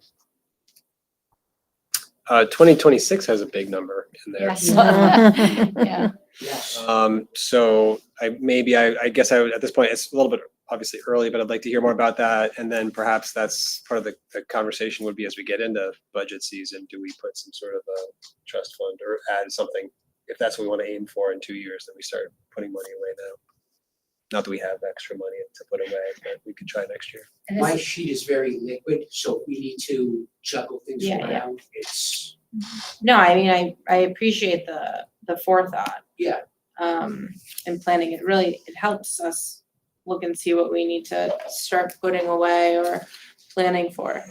2026 has a big number in there. Yes. Yeah. Yes. So I guess I would, at this point, it's a little bit obviously early, but I'd like to hear more about that. And then perhaps that's part of the conversation would be as we get into budget season, do we put some sort of a trust fund or add something, if that's what we want to aim for in 2 years, then we start putting money away now. Not that we have extra money to put away, but we could try next year. And My this- sheet is very liquid, so if we need to juggle things Yeah, yeah. around, it's, No, I mean, I appreciate the forethought. Yeah. And planning, it helps us look and see what we need to start putting away or planning for.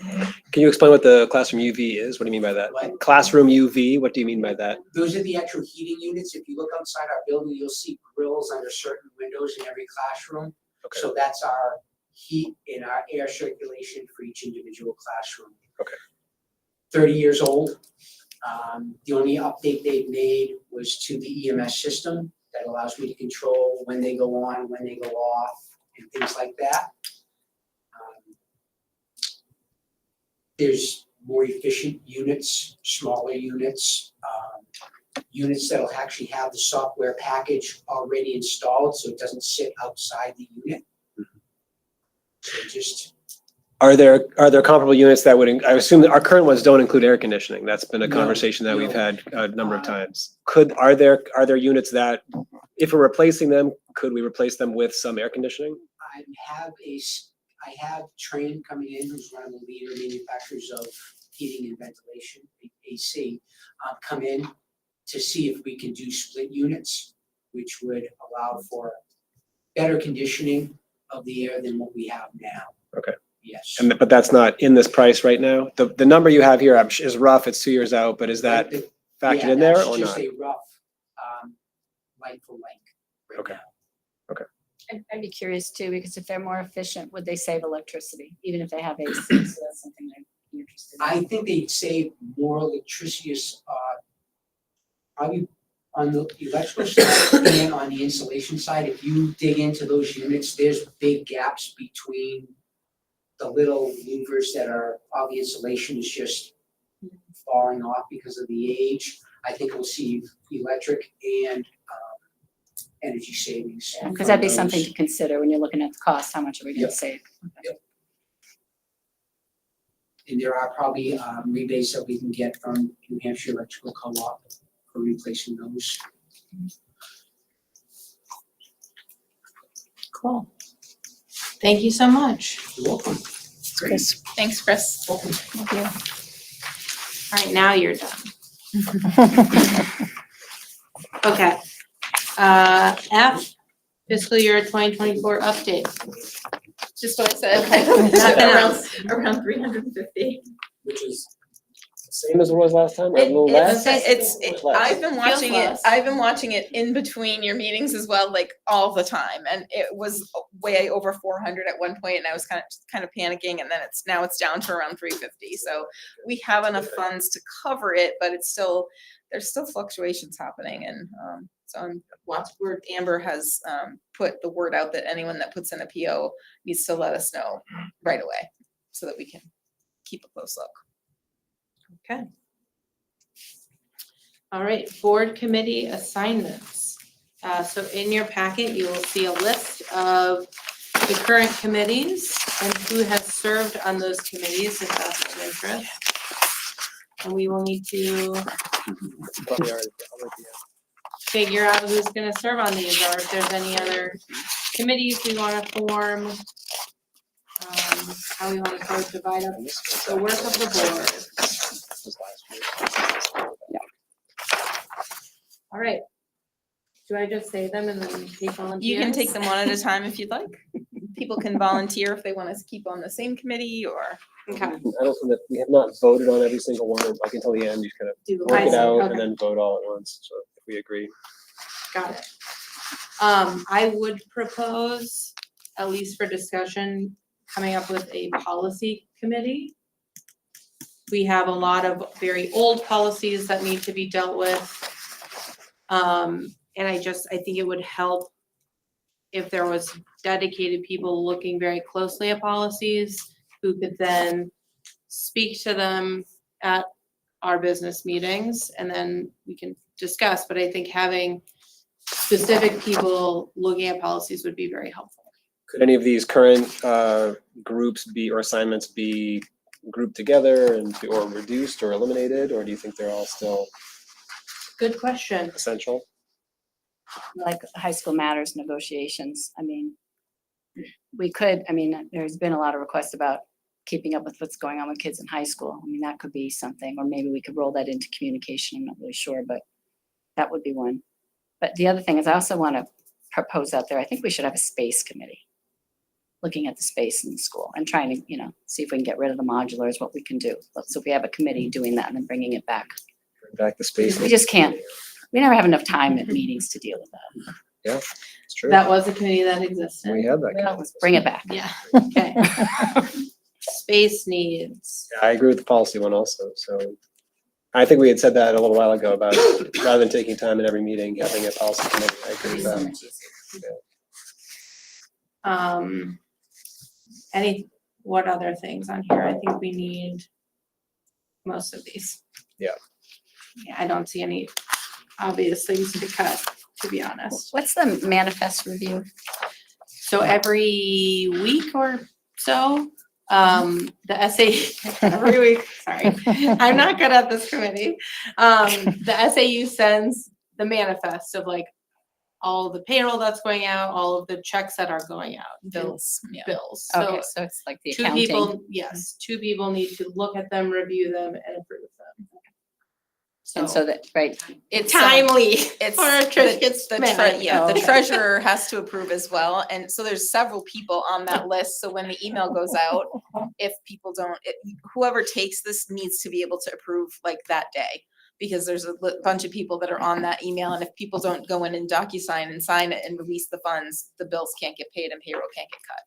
Can you explain what the classroom UV is? What do you mean by that? What? Classroom UV, what do you mean by that? those are the actual heating units. If you look outside our building, you'll see grills under certain windows in every classroom. Okay. So that's our heat and our air circulation for each individual classroom. Okay. 30 years old. The only update they've made was to the EMS system that allows me to control when they go on, when they go off, and things like that. There's more efficient units, smaller units, units that'll actually have the software package already installed, so it doesn't sit outside the unit. So just, Are there comparable units that would, I assume that our current ones don't include air conditioning. That's been a No, conversation that we've no. had a number of times. Are there units that, if we're replacing them, could we replace them with some air conditioning? I have Train coming in, who's one of the leader manufacturers of heating and ventilation, AC, come in to see if we can do split units, which would allow for better conditioning of the air than what we have now. Okay. Yes. But that's not in this price right now? The number you have here is rough, it's 2 years out, but is that factored in there or Yeah, that's just not? a rough, like for like right Okay. now. I'd be curious too, because if they're more efficient, would they save electricity, even if they have AC? So that's something I'd be interested in. I think they'd save more electricity, probably on the electrical side and on the insulation side. If you dig into those units, there's big gaps between the little louvers that are, all the insulation is just falling off because of the age. I think we'll see electric and energy savings. Because that'd be from something those. to consider when you're looking at the cost, how much are we gonna Yep. save? And there are probably rebates that we can get from New Hampshire Electrical Co-op for replacing those. Cool. Thank you so much. You're welcome. Chris. Thanks, Chris. Thank you. All right, now you're done. Okay. F, fiscal year 2024 update. Just what I said. Nothing Around, else. around 350. Which is same as it was last time, or a little less? I've been watching it, less. I've been watching it in between your meetings as well, like all the time. And it was way over 400 at one point and I was kind of panicking and then now it's down to around 350. So we have enough funds to cover it, but there's still fluctuations happening and, so I'm where Amber has, put the word out that anyone that puts in a PO needs to let us know right away so that we can keep a close look. Okay. All right, board committee assignments. So in your packet, you will see a list of the current committees and who has served on those committees if that's of interest. And we will need to Probably already- figure out who's gonna serve on these or if there's any other committees we wanna form. How we wanna sort of divide up the work of the board. All right. Do I just say them and then take volunteers? You can take them one at a time if you'd like. People can volunteer if they want us to keep on the same committee or. Okay. I don't think that, we have not voted on every single one, like until the end, you kind of Do work I it see, out okay. and then vote all at once, so if we agree. Got it. I would propose, at least for discussion, coming up with a policy committee. We have a lot of very old policies that need to be dealt with. And I think it would help if there was dedicated people looking very closely at policies who could then speak to them at our business meetings and then we can discuss, but I think having specific people looking at policies would be very helpful. Could any of these current groups or assignments be grouped together or reduced or eliminated, or do you think they're all still Good question. essential? like high school matters negotiations. I mean, we could, I mean, there's been a lot of requests about keeping up with what's going on with kids in high school. I mean, that could be something, or maybe we could roll that into communication. I'm not really sure, but that would be one. But the other thing is I also want to propose out there, I think we should have a space committee looking at the space in the school and trying to, you know, see if we can get rid of the modulars, what we can do. So if we have a committee doing that and then bringing it back. Bring back the space. We just can't, we never have enough time at meetings to deal with that. Yeah, it's true. That was a committee that existed. We have that. Well, let's bring it back. Yeah, okay. Space needs. Yeah, I agree with the policy one also, so. I think we had said that a little while ago about rather than taking time in every meeting, having a policy committee. I agree with that. What other things on here? I think we need most of these. Yeah. Yeah, I don't see any obvious things to cut, to be honest. What's the manifest review? So every week or so, the SAU, every week, sorry, I'm not good at this committee. The SAU sends the manifest of like all the payroll that's going out, all of the checks that are going out. Bills, yeah. Bills. Okay, So so it's like the two accounting. people, yes, two people need to look at them, review them, and approve them. And so that, right, It's Timely. It's For a treasurer gets the mad. yeah, Oh, the okay. treasurer has to approve as well, and so there's several people on that list, so when the email goes out, if people don't, whoever takes this needs to be able to approve like that day. Because there's a bunch of people that are on that email, and if people don't go in and DocuSign and sign it and release the funds, the bills can't get paid and payroll can't get cut.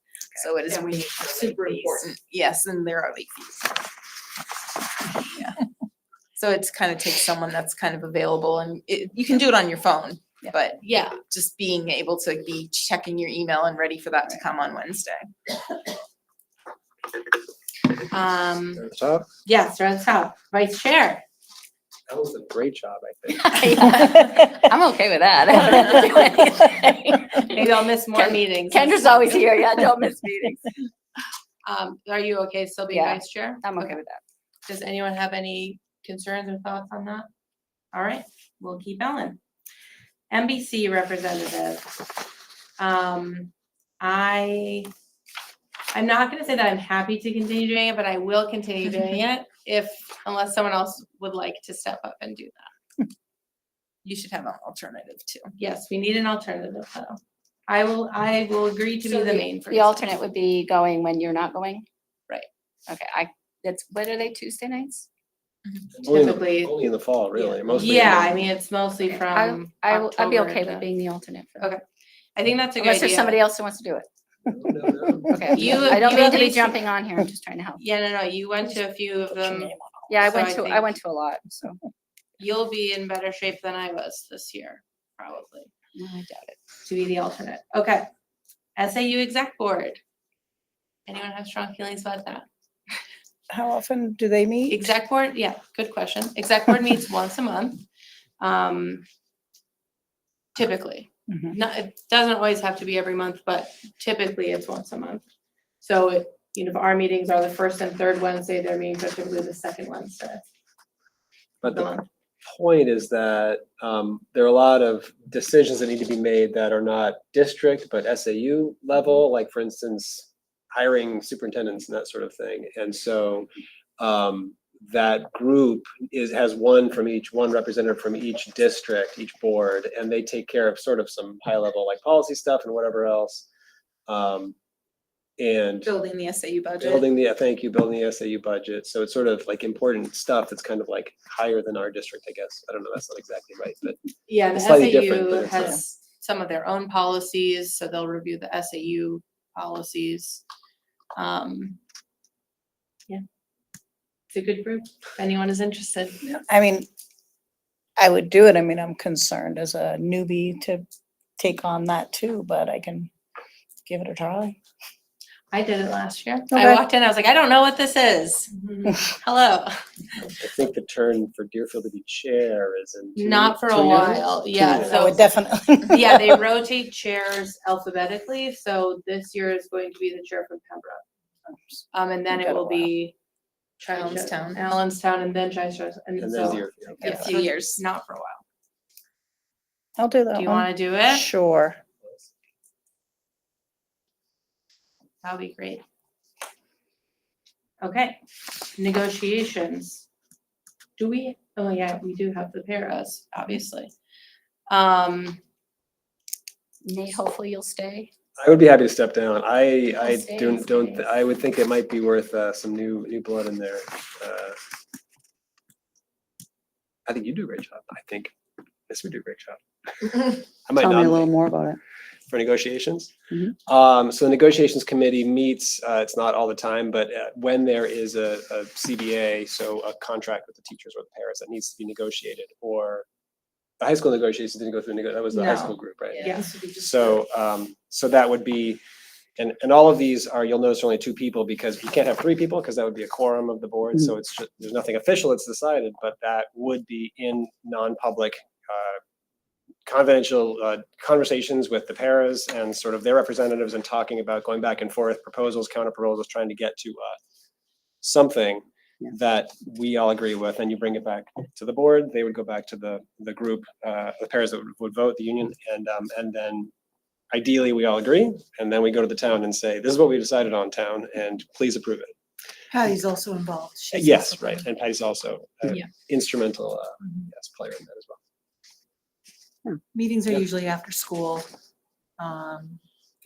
So it is And we need super important, yes, and there are late fees. Yeah. So it's kind of takes someone that's kind of available, and you can do it on your phone, but Yeah. just being able to be checking your email and ready for that to come on Wednesday. At the top, Yes, right at the top, vice chair. that was a great job, I think. I'm okay with that. I don't have to do anything. Maybe I'll miss more meetings. Kendra's always here, yeah, don't miss meetings. Are you okay still being Yeah. vice chair? I'm okay with that. Does anyone have any concerns or thoughts on that? All right, we'll keep Ellen. NBC representative. I'm not gonna say that I'm happy to continue doing it, but I will continue doing it unless someone else would like to step up and do that. You should have an alternative too. Yes, we need an alternative though. I will agree to be So the main person. The alternate would be going when you're not going? Right. Okay, what are they, Tuesday nights? Typically- Only in the fall, really, mostly. Yeah, I mean, it's mostly from I'd be October okay to- with being the alternate for that. Okay. I think that's a good Unless there's idea. somebody else who wants to do it. No. Okay, You- I don't you mean at to be least- jumping on here, I'm just trying to help. Yeah, no, you went to a few of them. Yeah, I So went I to, I think- went to a lot, so. You'll be in better shape than I was this year, probably, No, I doubt it. to be the alternate. Okay. SAU exec board. Anyone have strong feelings about that? How often do they meet? Exec board, yeah, good question. Exec board meets once a month. Typically, Mhm. it doesn't always have to be every month, but typically it's once a month. So if our meetings are the first and third Wednesday, their meetings are typically the second Wednesday. But of the the month. point is that there are a lot of decisions that need to be made that are not district, but SAU level, like for instance, hiring superintendents and that sort of thing. And so that group has one representative from each district, each board, and they take care of sort of some high level like policy stuff and whatever else. And Building the SAU budget. building the SAU budget. So it's sort of like important stuff that's kind of like higher than our district, I guess. I don't know, that's not exactly right, but Yeah, the It's slightly different, SAU but it's, has some of their own policies, so they'll review the SAU policies. Yeah. It's a good group, if anyone is interested. I mean, I would do it. I mean, I'm concerned as a newbie to take on that too, but I can give it a try. I did it last year. Okay. I walked in, I was like, I don't know what this is. Hello. I think the turn for Deerfield to be chair is in Not for a 2 years? while, 2 yeah, years. so- I would definitely. Yeah, they rotate chairs alphabetically, so this year is going to be the chair from Pembroke. And then it Got a will while. be Allenstown. Allenstown and then Chichester, and And then so, Deerfield. yeah, A few so years. not for a while. I'll do that Do you one. wanna do it? Sure. That'll be great. Okay, negotiations. Do we, oh yeah, we do have the paras, obviously. Nate, hopefully you'll stay. I would be happy to step down. I I'll stay, don't, stay. I would think it might be worth some new blood in there. I think you do a great job. I think this would do a great job. I might Tell me a little nominate more about it. for negotiations. Mhm. So the negotiations committee meets, it's not all the time, but when there is a CBA, so a contract with the teachers or the parents that needs to be negotiated, or the high school negotiations didn't go through, that was the high No. school group, right? Yeah. So, so that would be, and all of these are, you'll notice are only two people because you can't have three people because that would be a quorum of the board. So it's just, there's nothing official that's decided, but that would be in non-public, confidential conversations with the paras and sort of their representatives and talking about going back and forth, proposals, counter proposals, trying to get to something that we all agree with, and you bring it back to the board. They would go back to the group, the paras that would vote, the union, and then ideally we all agree, and then we go to the town and say, this is what we decided on, town, and please approve it. Patty's also involved. She's Yes, also right, and Patty's also Yeah. instrumental, yes, player in that as well. Meetings are Yeah. usually after school.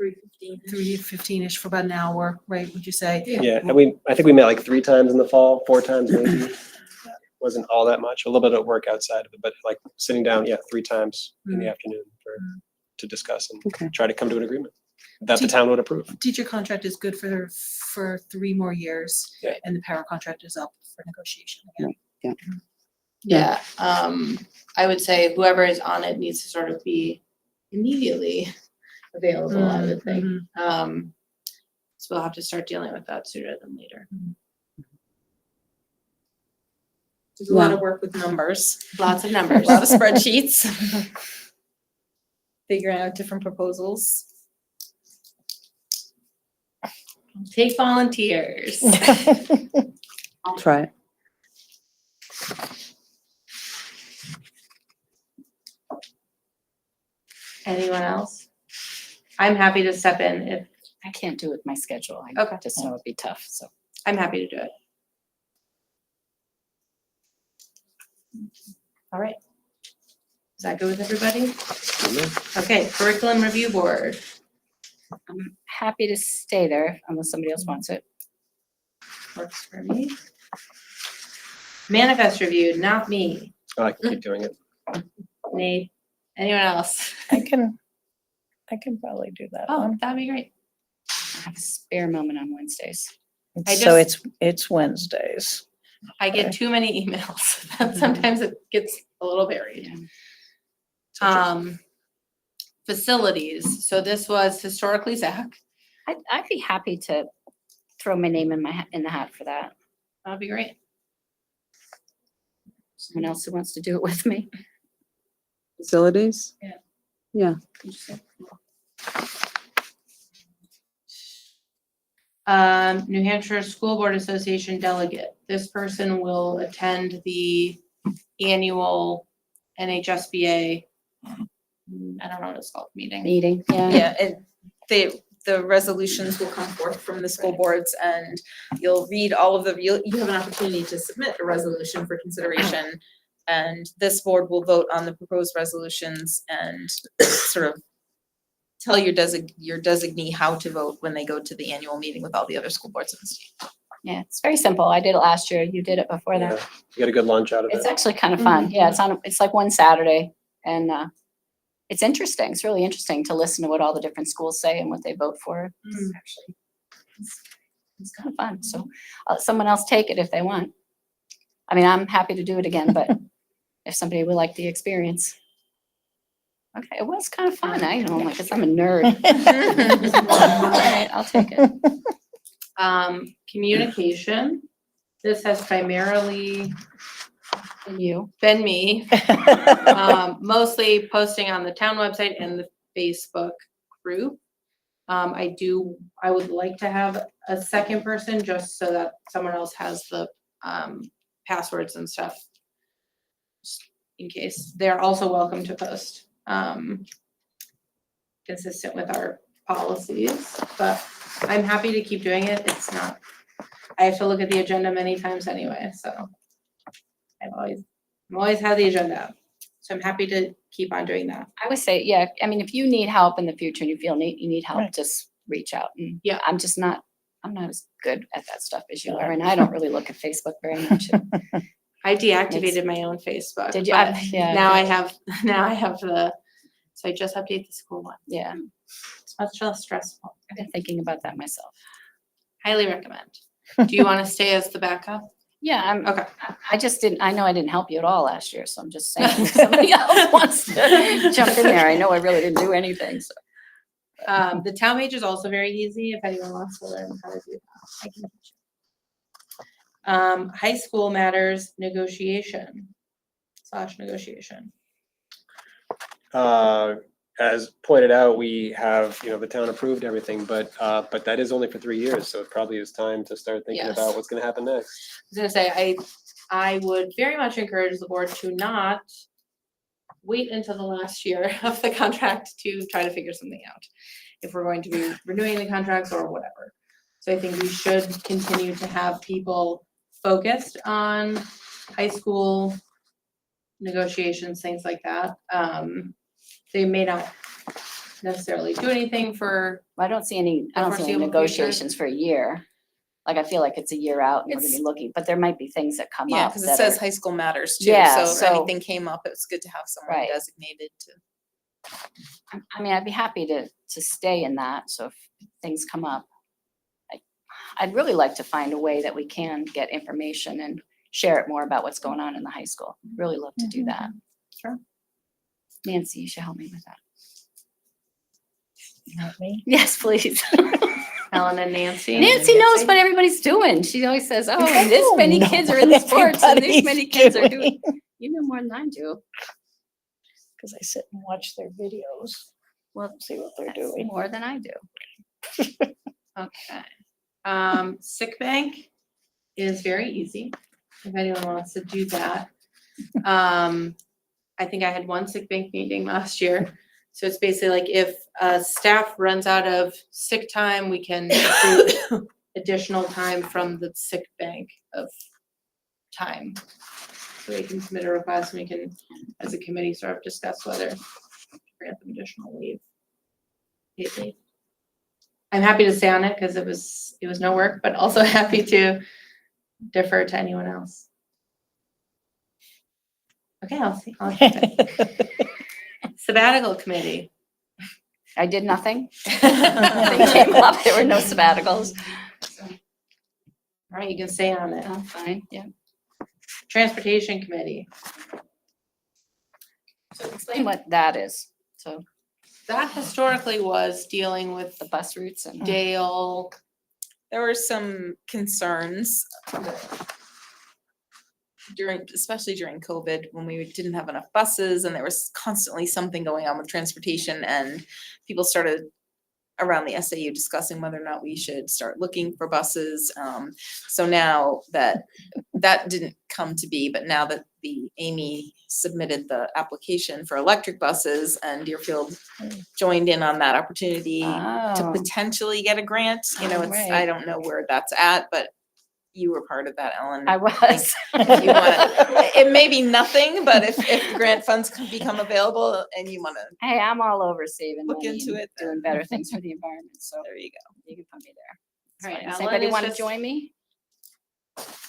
3:15-ish for about an hour, right, would you say? Yeah, and I think we met like 3 times in the fall, 4 times maybe. Wasn't all that much, a little bit of work outside of it, but like sitting down, 3 times in the afternoon to discuss and try to come to an agreement that the town would approve. Teacher contract is good for 3 more years. Yeah. And the para contract is up for negotiation again. Yeah, I would say whoever is on it needs to sort of be immediately available, I would think. So we'll have to start dealing with that sooner than later. There's a lot of work with numbers, Lots of a numbers. lot of spreadsheets. Figuring out different proposals. Take volunteers. I'll try it. Anyone else? I'm happy to step in if, I can't do it with my schedule. I Okay. just know it'd be tough, so. I'm happy to do it. All right. Is that good with everybody? Okay, curriculum review board. I'm happy to stay there unless somebody else wants it. Works for me. Manifest review, not me. I can keep doing it. Nate, anyone else? I can probably do that Oh, one. that'd be great. I have a spare moment on Wednesdays. I So just- it's Wednesdays. I get too many emails that sometimes it gets a little buried. Facilities, so this was historically Zach. I'd be happy to throw my name in in the hat for that. That'd be great. Someone else who wants to do it with me. Facilities? Yeah. Yeah. New Hampshire School Board Association delegate. This person will attend the annual NHSBA, I don't know what it's called, meeting. Meeting, yeah. Yeah, and the resolutions will come forth from the school boards and you'll read all of you have an opportunity to submit a resolution for consideration. And this board will vote on the proposed resolutions and sort of tell your designee how to vote when they go to the annual meeting with all the other school boards in the state. Yeah, it's very simple. I did it last year. You did it before that. Yeah. You get a good lunch out of It's it. actually kind of fun. Yeah, it's like one Saturday and it's interesting. It's really interesting to listen to what all the different schools say and what they vote for. It's actually, it's kind of fun. So I'll let someone else take it if they want. I mean, I'm happy to do it again, but if somebody would like the experience. Okay, it was kind of fun. I know, like, 'cause I'm a nerd. All right, I'll take it. Communication. This has primarily And you. been me. Mostly posting on the town website and the Facebook group. I would like to have a second person just so that someone else has the passwords and stuff. Just in case. They're also welcome to post consistent with our policies, but I'm happy to keep doing it. It's not, I have to look at the agenda many times anyway, so I'm always had the agenda up. So I'm happy to keep on doing that. I would say, yeah, I mean, if you need help in the future and you feel you need help, Right. just reach out. And Yeah. I'm not as good at that stuff as you are, and I don't really look at Facebook very much. I deactivated my own Facebook. Did you? but Yeah. Now I have so I just update the school one. Yeah, It's much less stressful. I've been thinking about that myself. Highly recommend. Do you want to stay as the backup? Yeah, Okay. I know I didn't help you at all last year, so I'm just saying, if somebody else wants to jump in there, I know I really didn't do anything, so. The town page is also very easy if anyone wants to learn how to do that. I can teach you. High school matters negotiation. As pointed out, we have, the town approved everything, but that is only for 3 years, so it probably is time to start thinking Yes. about what's gonna happen next. I was gonna say, I would very much encourage the board to not wait until the last year of the contract to try to figure something out. If we're going to be renewing the contracts or whatever. So I think we should continue to have people focused on high school negotiations, things like that. They may not necessarily do anything for, I don't see any foreseeable future. negotiations for a year. Like, I feel like it's a year out and we're gonna be It's- looking, but there might be things that come up. Yeah, because it that says are- high school matters too, Yeah, so if so- anything came up, it's good to have someone Right. designated to. I mean, I'd be happy to stay in that, so if things come up. I'd really like to find a way that we can get information and share it more about what's going on in the high school. Really love to do that. Sure. Nancy, you should help me with that. Not me. Yes, please. Ellen and Nancy. Nancy knows what everybody's doing. She always says, oh, and this don't many know kids are in what the sports and this many kids are everybody's doing. You know more than I do. Because I sit and watch their videos. Well, See what they're That's doing. more than I do. Okay. Sick bank is very easy, if anyone wants to do that. I think I had one sick bank meeting last year. So it's basically like if staff runs out of sick time, we can accrue additional time from the sick bank of time. So they can submit a request and we can, as a committee, sort of discuss whether to grant them additional leave. Paid leave. I'm happy to stay on it because it was no work, but also happy to defer to anyone else. Okay, I'll see. Sabbatical committee. I did nothing. Nothing came up. There were no sabbaticals. All right, you can stay on it. Oh, fine, yeah. Transportation committee. So explain what that is. So That historically was dealing with the bus routes and. Dale. There were some concerns especially during COVID, when we didn't have enough buses and there was constantly something going on with transportation, and people started around the SAU discussing whether or not we should start looking for buses. So now that didn't come to be, but now that Amy submitted the application for electric buses and Deerfield joined in on that opportunity to Oh. potentially get a grant, Oh, I right. don't know where that's at, but you were part of that, Ellen. I was. You wanna, it may be nothing, but if grant funds can become available and you wanna, Hey, I'm all over saving Look money into and it doing better things for the environment, so there you go. you can put me there. It's All right, fine. Does Ellen anybody is want to just- join me?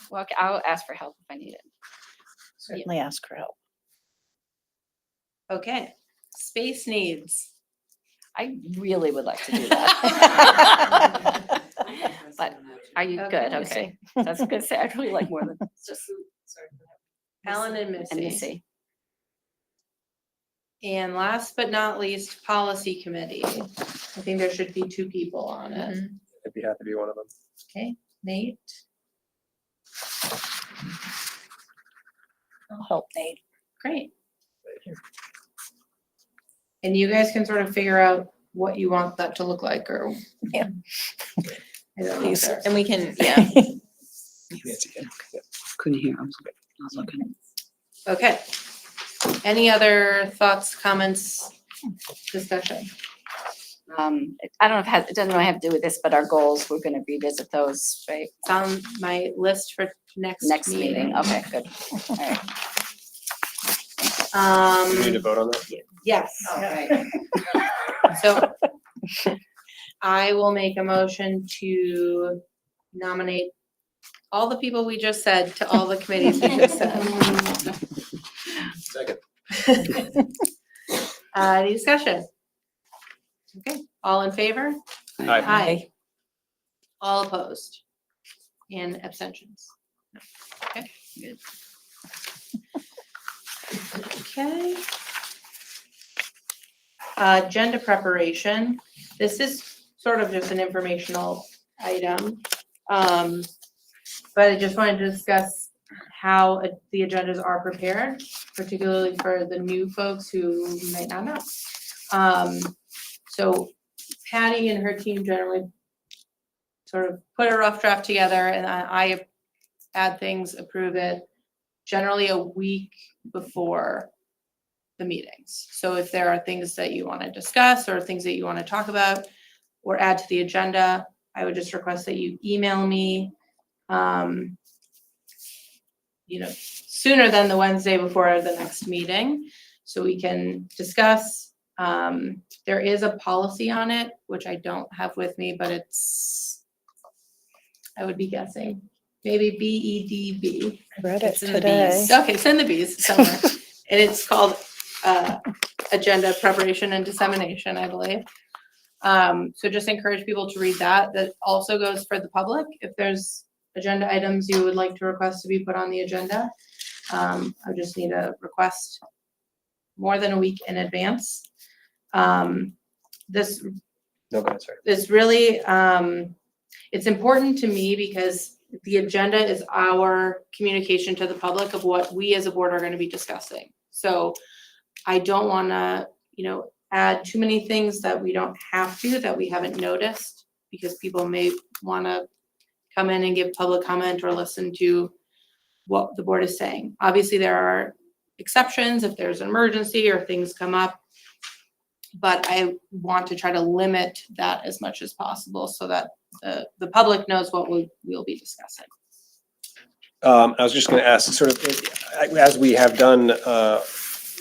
Well, okay, I'll ask for help if I need it. Certainly ask for help. Okay, space needs. I really would like to do that. But are you Okay, good? Okay, that's good. Say, I'd really like more than just Ellen and and Missy. Missy. And last but not least, policy committee. I think there should be 2 people on it. Mhm. I'd be happy to be one of them. Okay, Nate. I'll help Nate. Great. And you guys can sort of figure out what you want that to look like, or. Yeah. I don't know if there's- And we can, yeah, Couldn't hear, I was looking. Okay. Any other thoughts, comments, discussion? I don't know if it doesn't really have to do with this, but our goals, we're gonna revisit those, right? It's on my list for next Meeting, okay, good. All right. Do we need to vote on that? Yes. Okay. So I will make a motion to nominate all the people we just said to all the committees we just said. Second. Any discussion? Okay, all in favor? Aye. Aye. All opposed? And abstentions? No. Okay, good. Okay. Agenda preparation. This is sort of just an informational item. But I just wanted to discuss how the agendas are prepared, particularly for the new folks who might not know. So Patty and her team generally sort of put a rough draft together, and I add things, approve it, generally a week before the meetings. So if there are things that you want to discuss or things that you want to talk about or add to the agenda, I would just request that you email me, sooner than the Wednesday before the next meeting, so we can discuss. There is a policy on it, which I don't have with me, but I would be guessing, maybe BEDB. I read it It's in the today. Bs. Okay, it's in the B's somewhere. And it's called Agenda Preparation and Dissemination, I believe. So just encourage people to read that. That also goes for the public. If there's agenda items you would like to request to be put on the agenda, I just need a request more than a week in advance. This No, go ahead, sorry. is really, it's important to me because the agenda is our communication to the public of what we as a board are going to be discussing. So I don't want to, add too many things that we don't have to, that we haven't noticed, because people may want to come in and give public comment or listen to what the board is saying. Obviously, there are exceptions if there's an emergency or things come up, but I want to try to limit that as much as possible so that the public knows what we'll be discussing. I was just gonna ask, sort of, as we have done,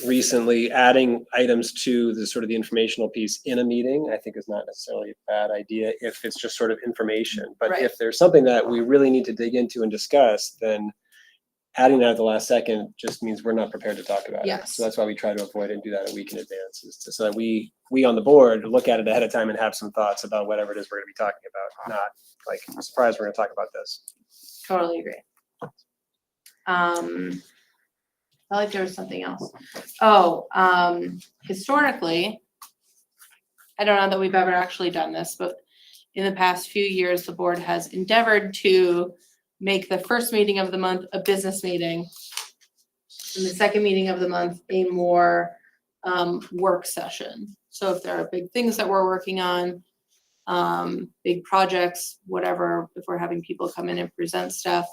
recently, adding items to the sort of the informational piece in a meeting, I think is not necessarily a bad idea if it's just sort of information. But Right. if there's something that we really need to dig into and discuss, then adding that at the last second just means we're not prepared to talk about it. Yes. So that's why we try to avoid and do that a week in advance, so that we on the board look at it ahead of time and have some thoughts about whatever it is we're gonna be talking about, not like, I'm surprised we're gonna talk about this. Totally agree. I felt like there was something else. Historically, I don't know that we've ever actually done this, but in the past few years, the board has endeavored to make the first meeting of the month a business meeting, and the second meeting of the month a more work session. So if there are big things that we're working on, big projects, whatever, if we're having people come in and present stuff,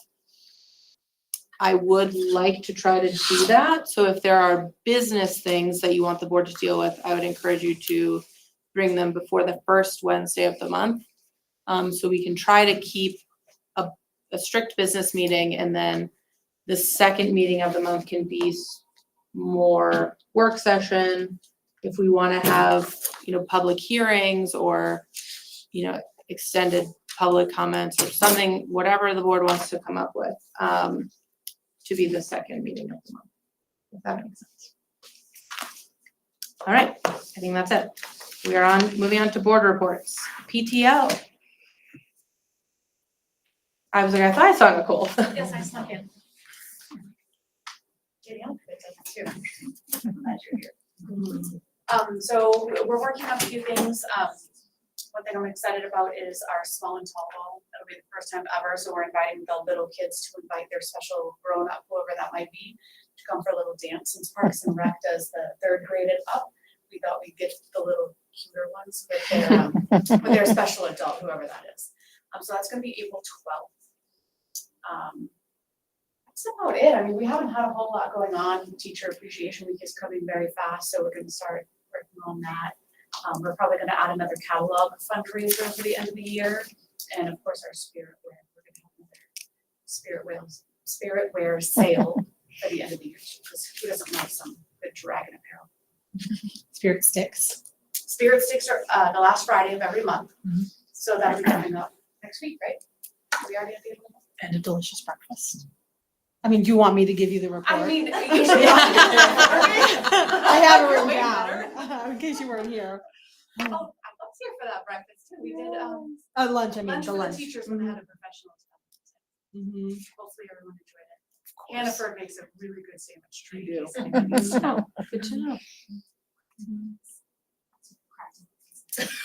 I would like to try to do that. So if there are business things that you want the board to deal with, I would encourage you to bring them before the first Wednesday of the month. So we can try to keep a strict business meeting, and then the second meeting of the month can be more work session. If we want to have, public hearings or, extended public comments or something, whatever the board wants to come up with, to be the second meeting of the month, if that makes sense. All right, I think that's it. We are moving on to board reports. PTO. I was like, I thought I saw Nicole. Yes, I snuck in. Getting out of it, too. Glad you're here. So we're working on a few things. One thing I'm excited about is our small and tall ball. That'll be the first time ever. So we're inviting the little kids to invite their special grown-up, whoever that might be, to come for a little dance. Since Parks and Rec does the third grade and up, we thought we'd get the little cuter ones with their special adult, whoever that is. So that's gonna be April 12th. That's about it. I mean, we haven't had a whole lot going on. Teacher Appreciation Week is coming very fast, so we're gonna start working on that. We're probably gonna add another catalog fundraiser for the end of the year. And of course, our spirit wear, we're gonna have another spirit wear sale at the end of the year, because who doesn't love some good dragon apparel? Spirit sticks. Spirit sticks are the last Friday of every month, Mhm. so that'll be coming up next week, right? We already have the end of the month. And a delicious breakfast. I mean, do you want me to give you the report? I mean, you should not be there. I have it written Way down, better. in case you weren't here. Oh, I was here for that breakfast too. We did Lunch, I mean, lunch the for the lunch. teachers when they had a professional. Mhm. Hopefully everyone enjoyed it. Hannaford makes a really good sandwich tray. do. So you can use it. Good to know.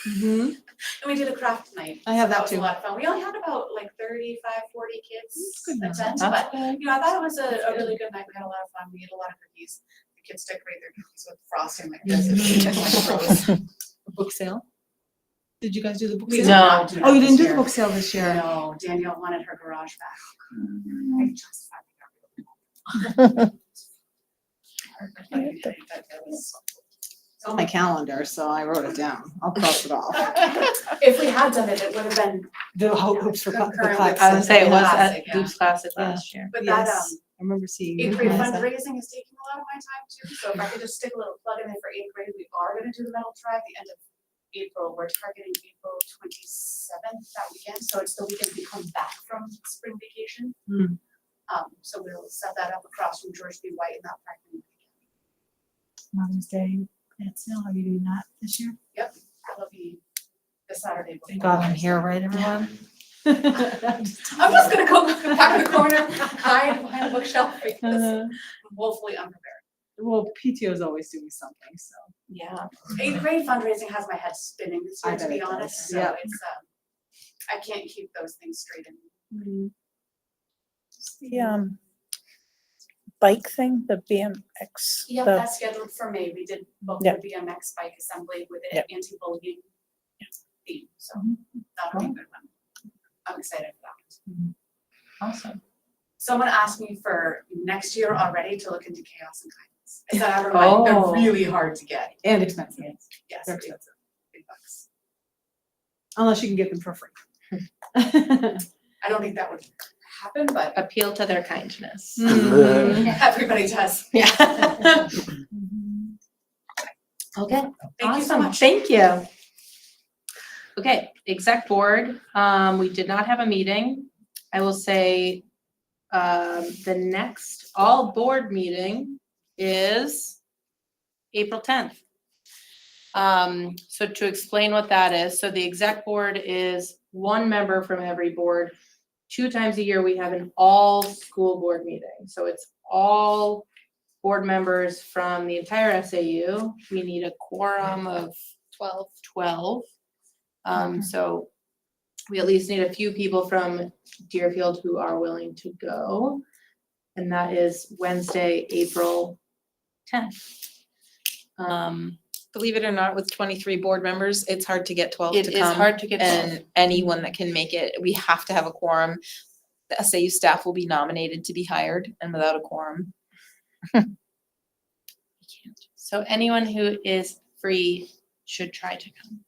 Mhm. And we did a craft night. I have so that was too. a lot of fun. We only had about like 35, 40 kids good enough. attend, That's but good. you know, I thought it was a really good night. We had a lot of fun. We ate a lot of cookies. The kids decorate their cookies with frosting like this. It's like A book sale? Did you guys do the book We sale? did not do Oh, you that didn't this do the year. book sale this year? No, Danielle wanted her garage back. I just found it out. It's on my calendar, so I wrote it down. I'll cross it off. If we had done it, it would have been, The hoops for the Concurrent class. with I would say it was Classic, at yeah. Duke's Classic Yeah. last year. but that, Yes, I remember seeing. eighth you grade guys. fundraising is taking a lot of my time too, so if I could just stick a little plug in there for eighth grade, we are gonna do the metal try at the end of April. We're targeting April 27th, that weekend, so it's the weekend we come back from spring vacation. Hmm. So we'll set that up across from George B. White in that parking. Mother's Day. That's still, are you doing that this year? Yep, that'll be the Saturday before. Thank God I'm here, right, everyone? I'm just gonna go back in the corner, hide behind a bookshelf because I'm woefully unprepared. Well, PTO is always doing something, so. Yeah. Eighth grade fundraising has my head spinning this I year, to bet be it does. honest, so Yep. it's, I can't keep those things straight in. The bike thing, the BMX. Yep, the- that's scheduled for May. We did book the Yep. BMX bike assembly with an Yep. anti-bullying theme, so Mm-hmm. that'll be a good one. I'm excited for that. Awesome. Someone asked me for next year already to look into chaos and kindness. I said, I remind, Oh. they're really hard to get. And expensive, Yes, They're big- expensive. big bucks. unless you can get them for free. I don't think that would happen, but Appeal to their kindness. Mhm. everybody does. Yeah. Mhm. Okay. Thank you so Awesome. much. Thank you. Okay, exec board, we did not have a meeting. I will say, the next all board meeting is April 10th. So to explain what that is, so the exec board is one member from every board. 2 times a year, we have an all school board meeting. So it's all board members from the entire SAU. We need a quorum of 12. So we at least need a few people from Deerfield who are willing to go. And that is Wednesday, April 10th. Believe it or not, with 23 board members, it's hard to get 12 It to is come. hard to get 12. And anyone that can make it, we have to have a quorum. The SAU staff will be nominated to be hired, and without a quorum, So anyone who is free should try to come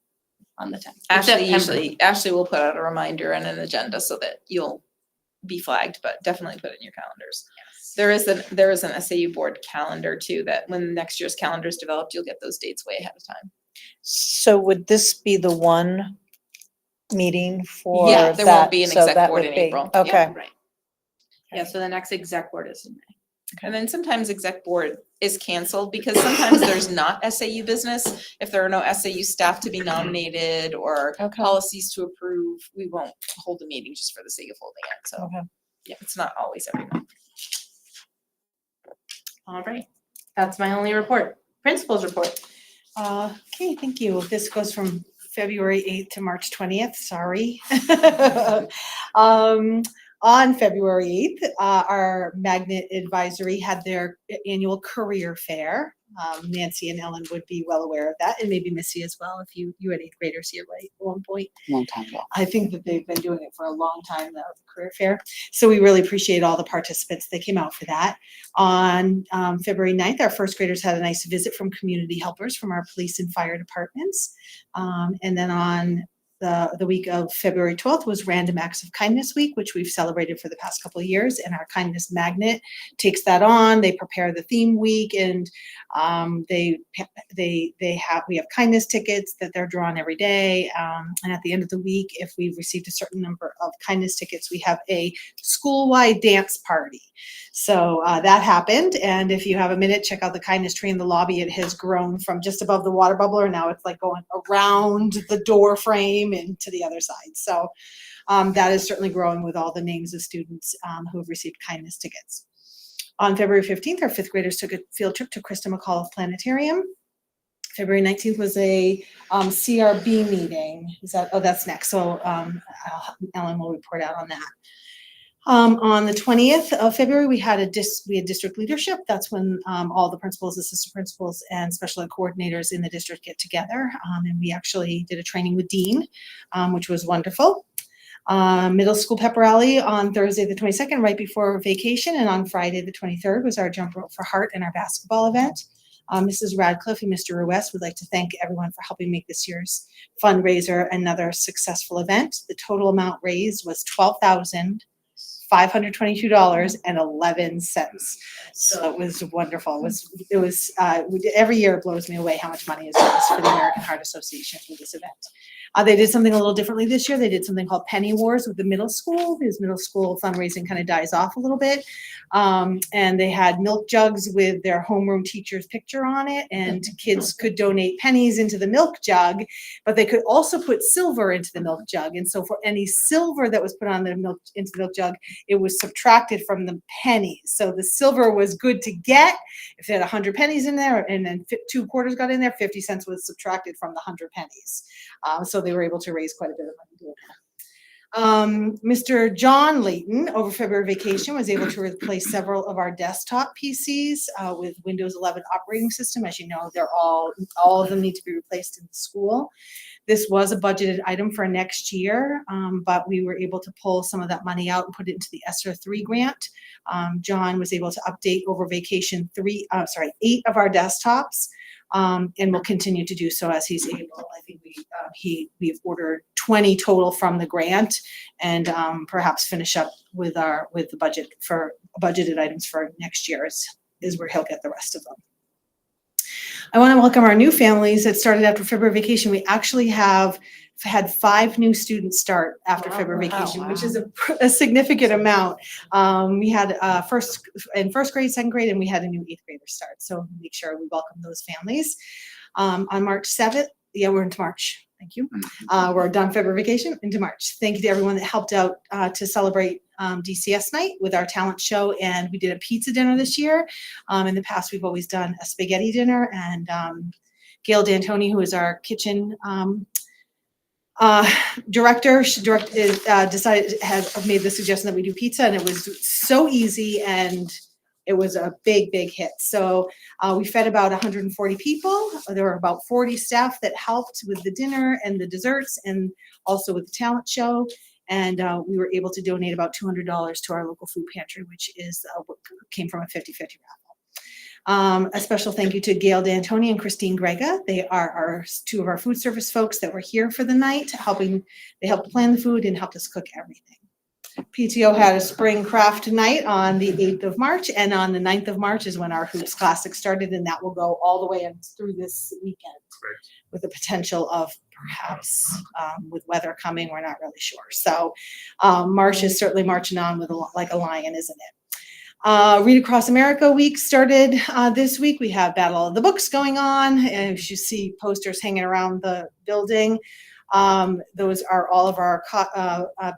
on the 10th. Ashley will put out a reminder and an agenda so that you'll be flagged, but definitely put it in your calendars. There is an SAU board calendar too, that when next year's calendar is developed, you'll get those dates way ahead of time. So would this be the one meeting for Yeah, that? there won't be an So exec that board would in be- April. Yeah, Okay. Right. Yeah, so the next exec board is in May. And then sometimes exec board is canceled because sometimes there's not SAU business. If there are no SAU staff to be nominated or Okay. policies to approve, we won't hold a meeting just for the sake of holding it. So Okay. yeah, it's not always every month. All right, that's my only report. Principal's report. Okay, thank you. This goes from February 8th to March 20th, sorry. On February 8th, our Magnet Advisory had their annual career fair. Nancy and Ellen would be well aware of that, and maybe Missy as well, if you had eighth graders here, right, at one point. Long time ago. I think that they've been doing it for a long time, the career fair. So we really appreciate all the participants that came out for that. On February 9th, our first graders had a nice visit from community helpers from our police and fire departments. And then on the week of February 12th was Random Acts of Kindness Week, which we've celebrated for the past couple of years. And our Kindness Magnet takes that on. They prepare the theme week, and we have kindness tickets that they're drawn every day. And at the end of the week, if we've received a certain number of kindness tickets, we have a school-wide dance party. So that happened. And if you have a minute, check out the kindness tree in the lobby. It has grown from just above the water bubbler. Now it's like going around the door frame and to the other side. So that is certainly growing with all the names of students who have received kindness tickets. On February 15th, our fifth graders took a field trip to Krista McAuliffe Planetarium. February 19th was a CRB meeting. That's next. So Ellen will report out on that. On the 20th of February, we had district leadership. That's when all the principals, assistant principals, and special ed coordinators in the district get together. And we actually did a training with Dean, which was wonderful. Middle school pep rally on Thursday, the 22nd, right before vacation. And on Friday, the 23rd, was our Jump Rope for Heart and our basketball event. Mrs. Radcliffe and Mr. Ruess would like to thank everyone for helping make this year's fundraiser another successful event. The total amount raised was $12,522.11. So it was wonderful. Every year it blows me away how much money is raised for the American Heart Association for this event. They did something a little differently this year. They did something called Penny Wars with the middle school. His middle school fundraising kind of dies off a little bit. And they had milk jugs with their homeroom teacher's picture on it, and kids could donate pennies into the milk jug, but they could also put silver into the milk jug. And so for any silver that was put on the milk into the milk jug, it was subtracted from the pennies. So the silver was good to get. If they had 100 pennies in there and then 2 quarters got in there, 50 cents was subtracted from the 100 pennies. So they were able to raise quite a bit of money doing that. Mr. John Layton, over February vacation, was able to replace several of our desktop PCs with Windows 11 operating system. As you know, all of them need to be replaced in the school. This was a budgeted item for next year, but we were able to pull some of that money out and put it into the ESSER 3 grant. John was able to update over vacation 8 of our desktops. And will continue to do so as he's able. I think we've ordered 20 total from the grant, and perhaps finish up with the budget for budgeted items for next year is where he'll get the rest of them. I want to welcome our new families that started after February vacation. We actually have had 5 new students start after February vacation, which is a significant amount. We had first grade, second grade, and we had a new 8th grader start. So make sure we welcome those families. On March 7th, we're into March. Thank you. We're done February vacation into March. Thank you to everyone that helped out to celebrate DCS night with our talent show, and we did a pizza dinner this year. In the past, we've always done a spaghetti dinner, and Gail D'Antoni, who is our kitchen director, has made the suggestion that we do pizza, and it was so easy, and it was a big hit. So we fed about 140 people. There were about 40 staff that helped with the dinner and the desserts, and also with the talent show. And we were able to donate about $200 to our local food pantry, which is what came from a 50-50 raffle. A special thank you to Gail D'Antoni and Christine Grega. They are 2 of our food service folks that were here for the night, they helped plan the food and helped us cook everything. PTO had a spring craft night on the 8th of March, and on the 9th of March is when our Hoops Classic started, and that will go all the way through this weekend. Correct. With the potential of perhaps with weather coming, we're not really sure. So March is certainly marching on with like a lion, isn't it? Read Across America week started this week. We have Battle of the Books going on, and you see posters hanging around the building. Those are all of our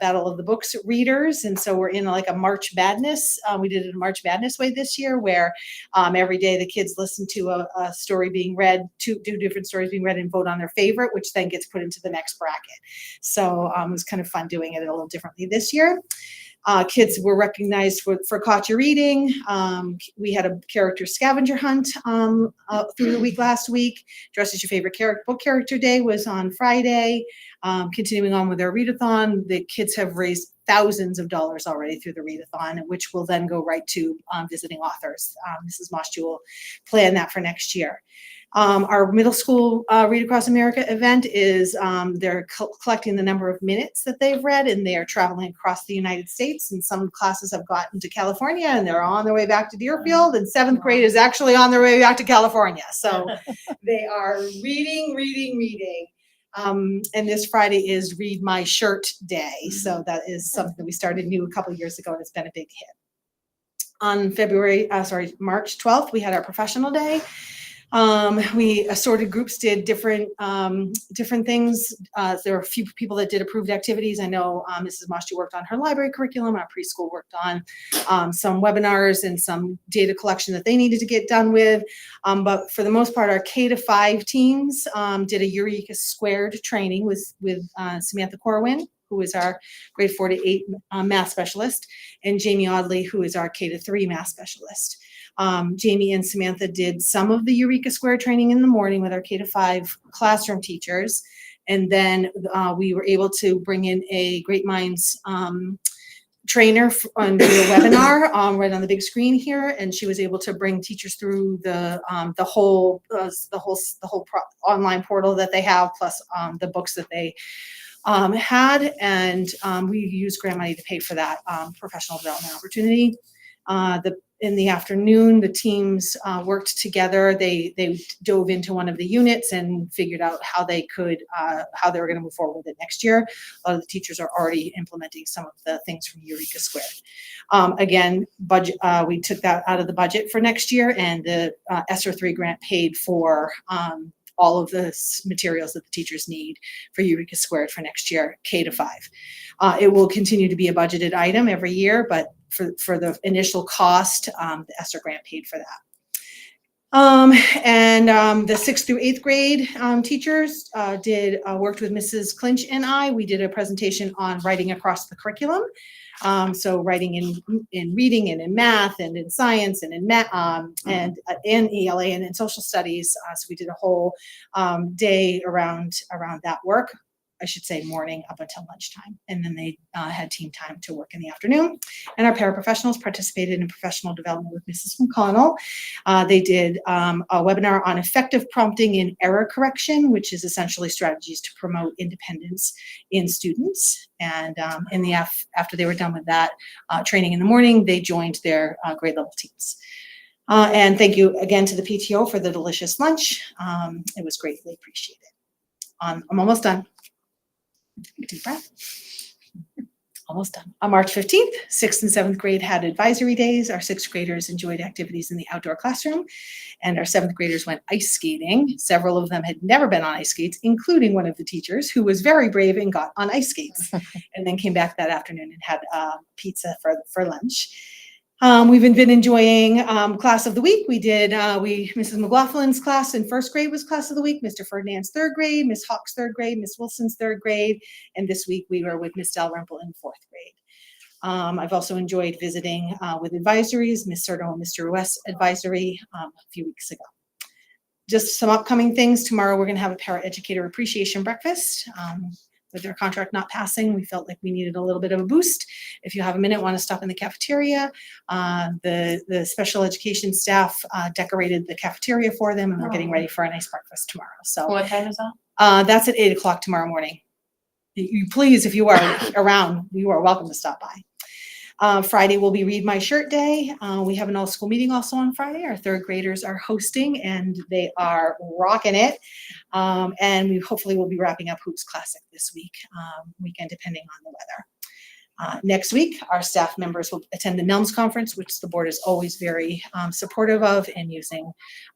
Battle of the Books readers, and so we're in like a March Madness. We did it in March Madness way this year, where every day the kids listen to a story being read, 2 different stories being read, and vote on their favorite, which then gets put into the next bracket. So it was kind of fun doing it a little differently this year. Kids were recognized for caught your reading. We had a character scavenger hunt through the week last week. Dress as your favorite book character day was on Friday. Continuing on with our readathon, the kids have raised thousands of dollars already through the readathon, which will then go right to visiting authors. Mrs. Mostu will plan that for next year. Our middle school Read Across America event is they're collecting the number of minutes that they've read, and they are traveling across the United States. And some classes have gotten to California, and they're on their way back to Deerfield. And 7th grade is actually on their way back to California. So they are reading. And this Friday is Read My Shirt Day. So that is something we started new a couple of years ago, and it's been a big hit. On March 12th, we had our professional day. We assorted groups did different things. There were a few people that did approved activities. I know Mrs. Mostu worked on her library curriculum. Our preschool worked on some webinars and some data collection that they needed to get done with. But for the most part, our K-5 teams did a Eureka Squared training with Samantha Corwin, who is our grade 4 to 8 math specialist, and Jamie Audley, who is our K-3 math specialist. Jamie and Samantha did some of the Eureka Square training in the morning with our K-5 classroom teachers. And then we were able to bring in a Great Minds trainer and do a webinar right on the big screen here. And she was able to bring teachers through the whole online portal that they have, plus the books that they had. And we used grant money to pay for that professional development opportunity. In the afternoon, the teams worked together. They dove into one of the units and figured out how they were going to move forward with it next year. A lot of the teachers are already implementing some of the things from Eureka Squared. Again, budget. We took that out of the budget for next year, and the ESSER 3 grant paid for all of the materials that the teachers need for Eureka Squared for next year, K-5. It will continue to be a budgeted item every year, but for the initial cost, the ESSER grant paid for that. The 6th through 8th grade teachers worked with Mrs. Clinch and I. We did a presentation on writing across the curriculum. So writing in reading and in math and in science and in ELA and in social studies. So we did a whole day around that work. I should say morning up until lunchtime. And then they had team time to work in the afternoon. And our paraprofessionals participated in professional development with Mrs. McConnell. They did a webinar on effective prompting and error correction, which is essentially strategies to promote independence in students. And after they were done with that training in the morning, they joined their grade level teams. And thank you again to the PTO for the delicious lunch. It was greatly appreciated. I'm almost done. Deep breath. Almost done. On March 15th, 6th and 7th grade had advisory days. Our 6th graders enjoyed activities in the outdoor classroom, and our 7th graders went ice skating. Several of them had never been on ice skates, including one of the teachers who was very brave and got on ice skates, and then came back that afternoon and had pizza for lunch. We've been enjoying class of the week. Mrs. McLaughlin's class in 1st grade was class of the week, Mr. Ferdinand's 3rd grade, Miss Hawk's 3rd grade, Miss Wilson's 3rd grade, and this week we were with Miss Dalrymple in 4th grade. I've also enjoyed visiting with advisories, Miss Serto and Mr. West advisory a few weeks ago. Just some upcoming things. Tomorrow we're going to have a paraeducator appreciation breakfast. With their contract not passing, we felt like we needed a little bit of a boost. If you have a minute, want to stop in the cafeteria. The special education staff decorated the cafeteria for them, and we're getting ready for a nice breakfast tomorrow. So What time is that? that's at 8 o'clock tomorrow morning. You please, if you are around, you are welcome to stop by. Friday will be Read My Shirt Day. We have an all-school meeting also on Friday. Our 3rd graders are hosting, and they are rocking it. And we hopefully will be wrapping up Hoops Classic this weekend, depending on the weather. Next week, our staff members will attend the NELMS conference, which the board is always very supportive of, and using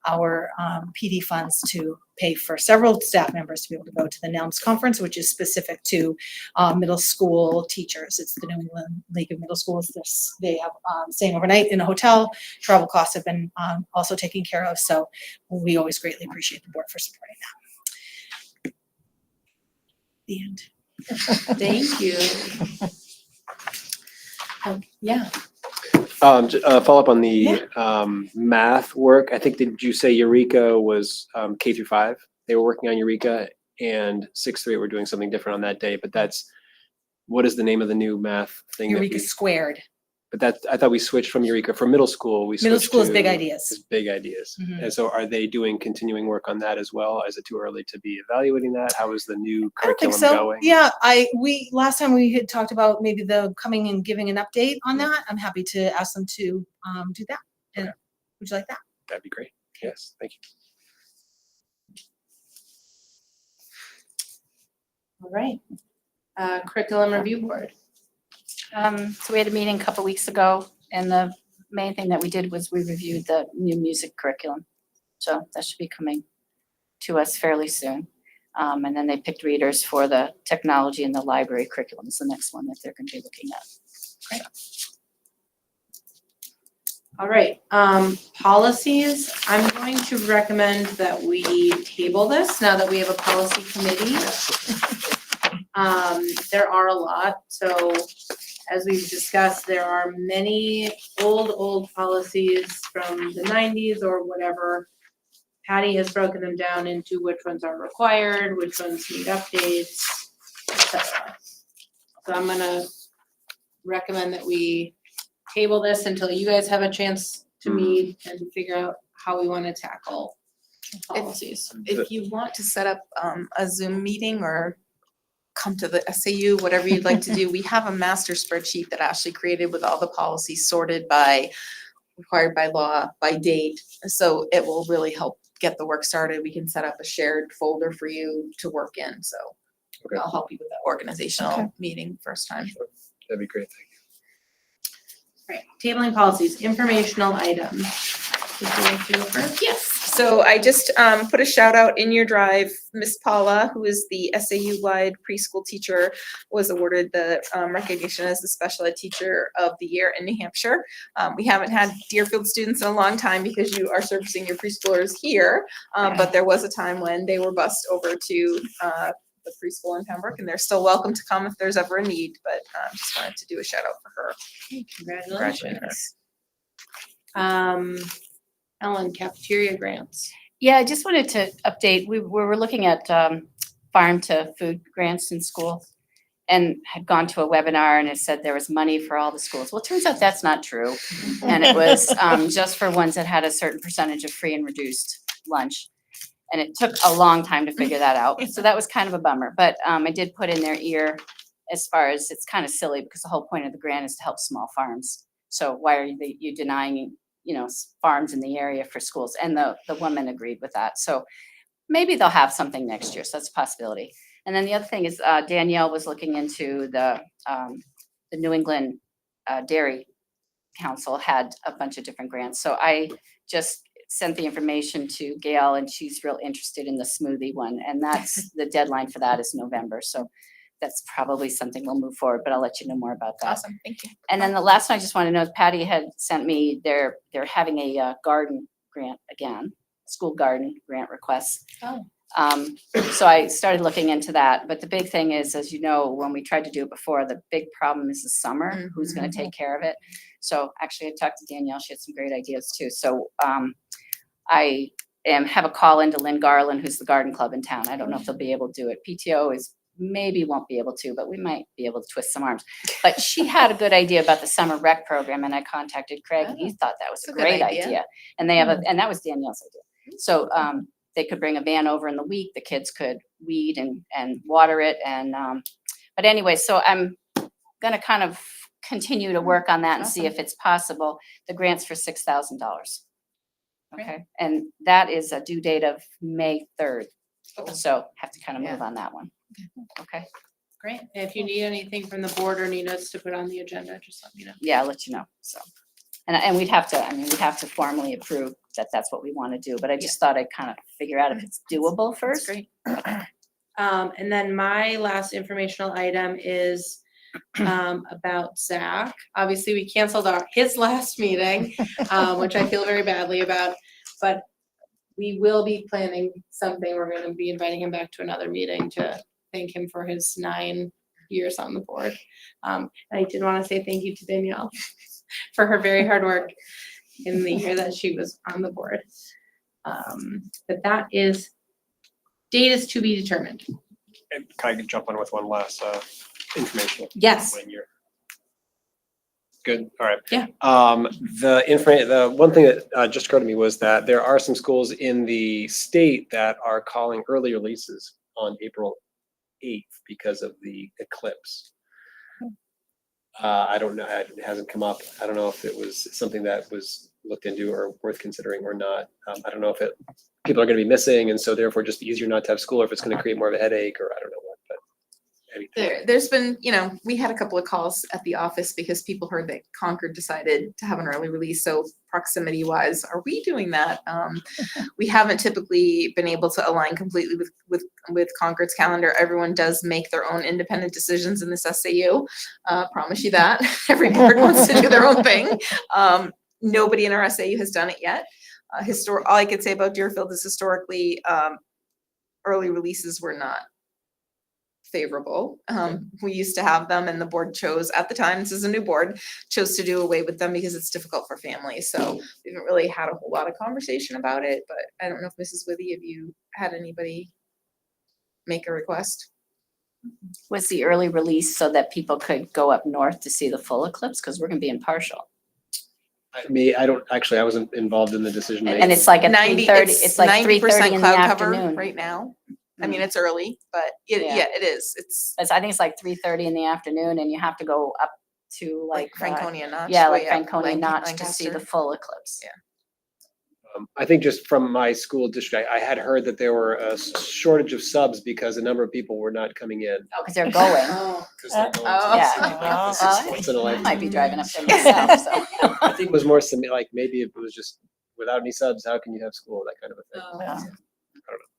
our PD funds to pay for several staff members to be able to go to the NELMS conference, which is specific to middle school teachers. It's the New England League of Middle Schools. They have staying overnight in a hotel. Travel costs have been also taken care of, so we always greatly appreciate the board for supporting that. The end. Thank you. Yeah. Follow up on the math work. I think, did you say Eureka was K through 5? They were working on Eureka, and 6 through 8 were doing something different on that day. But what is the name of the new math thing? Eureka Squared. But I thought we switched from Eureka for middle school. We Middle switched school is to Big Ideas. Big Ideas. Mhm. And so, are they doing continuing work on that as well? Is it too early to be evaluating that? How is the new I don't think curriculum so. going? Yeah, last time we had talked about maybe the coming and giving an update on that. I'm happy to ask them to do that. And would you like that? That'd be great. Yes, thank you. All right. Curriculum Review Board. So we had a meeting a couple weeks ago, and the main thing that we did was we reviewed the new music curriculum. So that should be coming to us fairly soon. And then they picked readers for the technology and the library curriculum is the next one that they're going to be looking at. All right, policies, I'm going to recommend that we table this now that we have a policy committee. There are a lot, so as we've discussed, there are many old policies from the 90s or whatever. Patty has broken them down into which ones are required, which ones need updates, etc. So I'm gonna recommend that we table this until you guys have a chance to meet and figure out how we want to tackle policies. If you want to set up a Zoom meeting or come to the SAU, whatever you'd like to do, we have a master spreadsheet that Ashley created with all the policies sorted by required by law, by date. So it will really help get the work started. We can set up a shared folder for you to work in. So Okay. I'll help you with that organizational meeting first time. That'd be great. Thank you. Right, tabling policies, informational items. Would you like to go first? Yes, so I just put a shout out in your drive. Miss Paula, who is the SAU-wide preschool teacher, was awarded the recognition as the special ed teacher of the year in New Hampshire. We haven't had Deerfield students in a long time because you are servicing your preschoolers here, but there was a time when they were bused over to the preschool in Pembroke, and they're still welcome to come if there's ever a need, but just wanted to do a shout out for her. Congratulations. Ellen, cafeteria grants. Yeah, I just wanted to update. We were looking at farm to food grants in school and had gone to a webinar and it said there was money for all the schools. Well, it turns out that's not true. And it was just for ones that had a certain percentage of free and reduced lunch. And it took a long time to figure that out. So that was kind of a bummer. But I did put in their ear as far as it's kind of silly because the whole point of the grant is to help small farms. So why are you denying, farms in the area for schools? And the woman agreed with that. So maybe they'll have something next year. So that's a possibility. And then the other thing is Danielle was looking into the New England Dairy Council had a bunch of different grants. So I just sent the information to Gail and she's real interested in the smoothie one. And that's the deadline for that is November. So that's probably something we'll move forward, but I'll let you know more about that. Awesome, thank you. And then the last one I just want to know, Patty had sent me, they're having a garden grant again, school garden grant request. Oh. So I started looking into that, but the big thing is, as you know, when we tried to do it before, the big problem is the summer, who's going to take care of it. So actually I talked to Danielle, she had some great ideas too. So I have a call into Lynn Garland, who's the garden club in town. I don't know if they'll be able to do it. PTO is maybe won't be able to, but we might be able to twist some arms. But she had a good idea about the summer rec program and I contacted Craig and he thought that was a great idea. And they have and that was Danielle's idea. So they could bring a van over in the week, the kids could weed and water it. And but anyway, so I'm gonna kind of continue to work on that and see if it's possible. The grant's for $6,000. Okay, and that is a due date of May 3rd. So have to kind of move on that one. Okay. Great. If you need anything from the board or need us to put on the agenda, just let me know. Yeah, I'll let you know. So, and we'd have to formally approve that that's what we want to do. But I just thought I'd kind of figure out if it's doable first. Great. And then my last informational item is about Zach. Obviously, we canceled his last meeting, which I feel very badly about, but we will be planning something. We're going to be inviting him back to another meeting to thank him for his 9 years on the board. And I did want to say thank you to Danielle for her very hard work in the year that she was on the board. But that is, date is to be determined. And can I jump on with one last informational? Yes. When you're good, all right. Yeah. The one thing that just occurred to me was that there are some schools in the state that are calling early releases on April 8th because of the eclipse. I don't know, it hasn't come up. I don't know if it was something that was looked into or worth considering or not. I don't know if people are gonna be missing and so therefore just easier not to have school, or if it's gonna create more of a headache, or I don't know what, but. There's been, we had a couple of calls at the office because people heard that Concord decided to have an early release. So proximity wise, are we doing that? We haven't typically been able to align completely with Concord's calendar. Everyone does make their own independent decisions in this SAU. Promise you that. Every board wants to do their own thing. Nobody in our SAU has done it yet. All I could say about Deerfield is historically, early releases were not favorable. We used to have them and the board chose at the time, this is a new board, chose to do away with them because it's difficult for families. So we haven't really had a whole lot of conversation about it, but I don't know if Mrs. Withy, if you had anybody make a request. Was the early release so that people could go up north to see the full eclipse? Because we're gonna be impartial. I wasn't involved in the decision making. And it's like at 90 3:30, it's like 3:30 in the cloud cover afternoon. right now. I mean, it's early, but Yeah. yeah, it is. I think it's like 3:30 in the afternoon and you have to go up to Like Franconia Notch. yeah, like way up Franconia Notch to see the Lancaster. full eclipse. Yeah. I think just from my school district, I had heard that there were a shortage of subs because a number of people were not coming in. Oh, because they're going. Oh. Yeah. This is Well, once in a I lifetime. might be driving up there myself, so. I think it was more like maybe it was just without any subs, how can you have school, that kind of a thing.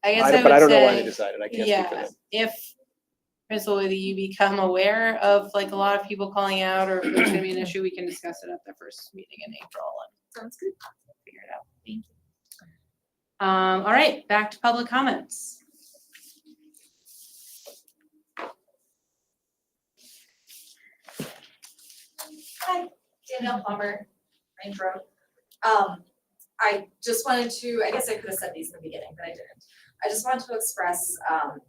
I guess But I I don't would know why they say, decided. I can't speak for yeah, them. if Principal Withy, you become aware of like a lot of people calling out, or if there's gonna be an issue, we can discuss it at the first meeting in April and Sounds good. figure it out. Thank you. All right, back to public comments. Hi, Danielle Plumber, Range Road. I just wanted to, I guess I could have said these in the beginning, but I didn't. I just wanted to express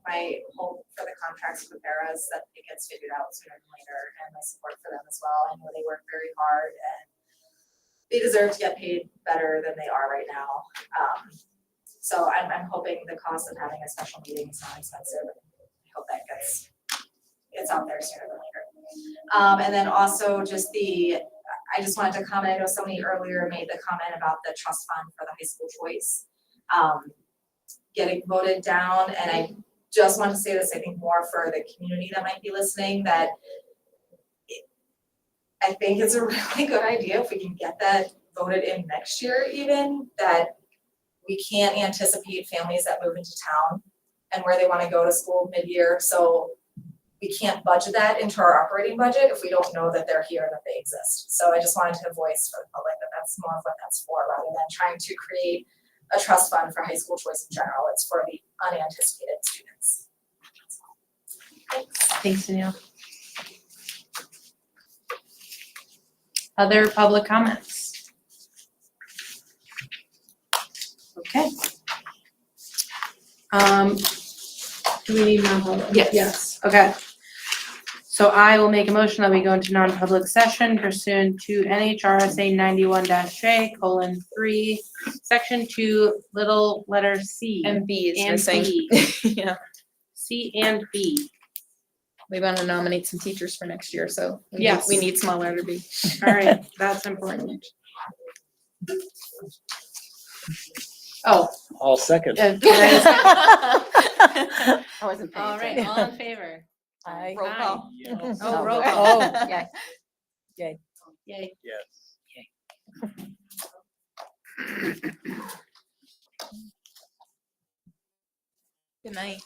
my hope for the contracts with the paras that it gets figured out sooner than later, and my support for them as well. I know they work very hard and they deserve to get paid better than they are right now. So I'm hoping the cost of having a special meeting is not expensive. I hope that gets out there sooner than later. And then also just I just wanted to comment, I know somebody earlier made the comment about the trust fund for the high school choice getting voted down, and I just want to say this, I think more for the community that might be listening, that I think it's a really good idea if we can get that voted in next year even, that we can't anticipate families that move into town and where they want to go to school mid-year, so we can't budget that into our operating budget if we don't know that they're here and that they exist. So I just wanted to voice for the public that that's more of what that's for, rather than trying to create a trust fund for high school choice in general. It's for the unanticipated students. Thanks, Danielle. Other public comments? Okay. Do we need non-public? Yes. Yes, okay. So I will make a motion that we go into non-public session pursuant to NHRSA 91-J:3, section 2, little letter C. And B is And missing. B. Yeah, C and B. we want to nominate some teachers for next year, so Yes. we need small letter B. All right, that's important. Oh. All second. I wasn't paying All right, attention. all in favor? I, Roll call. Oh, roll Oh. call. Yeah. Yay. Yes. Good night.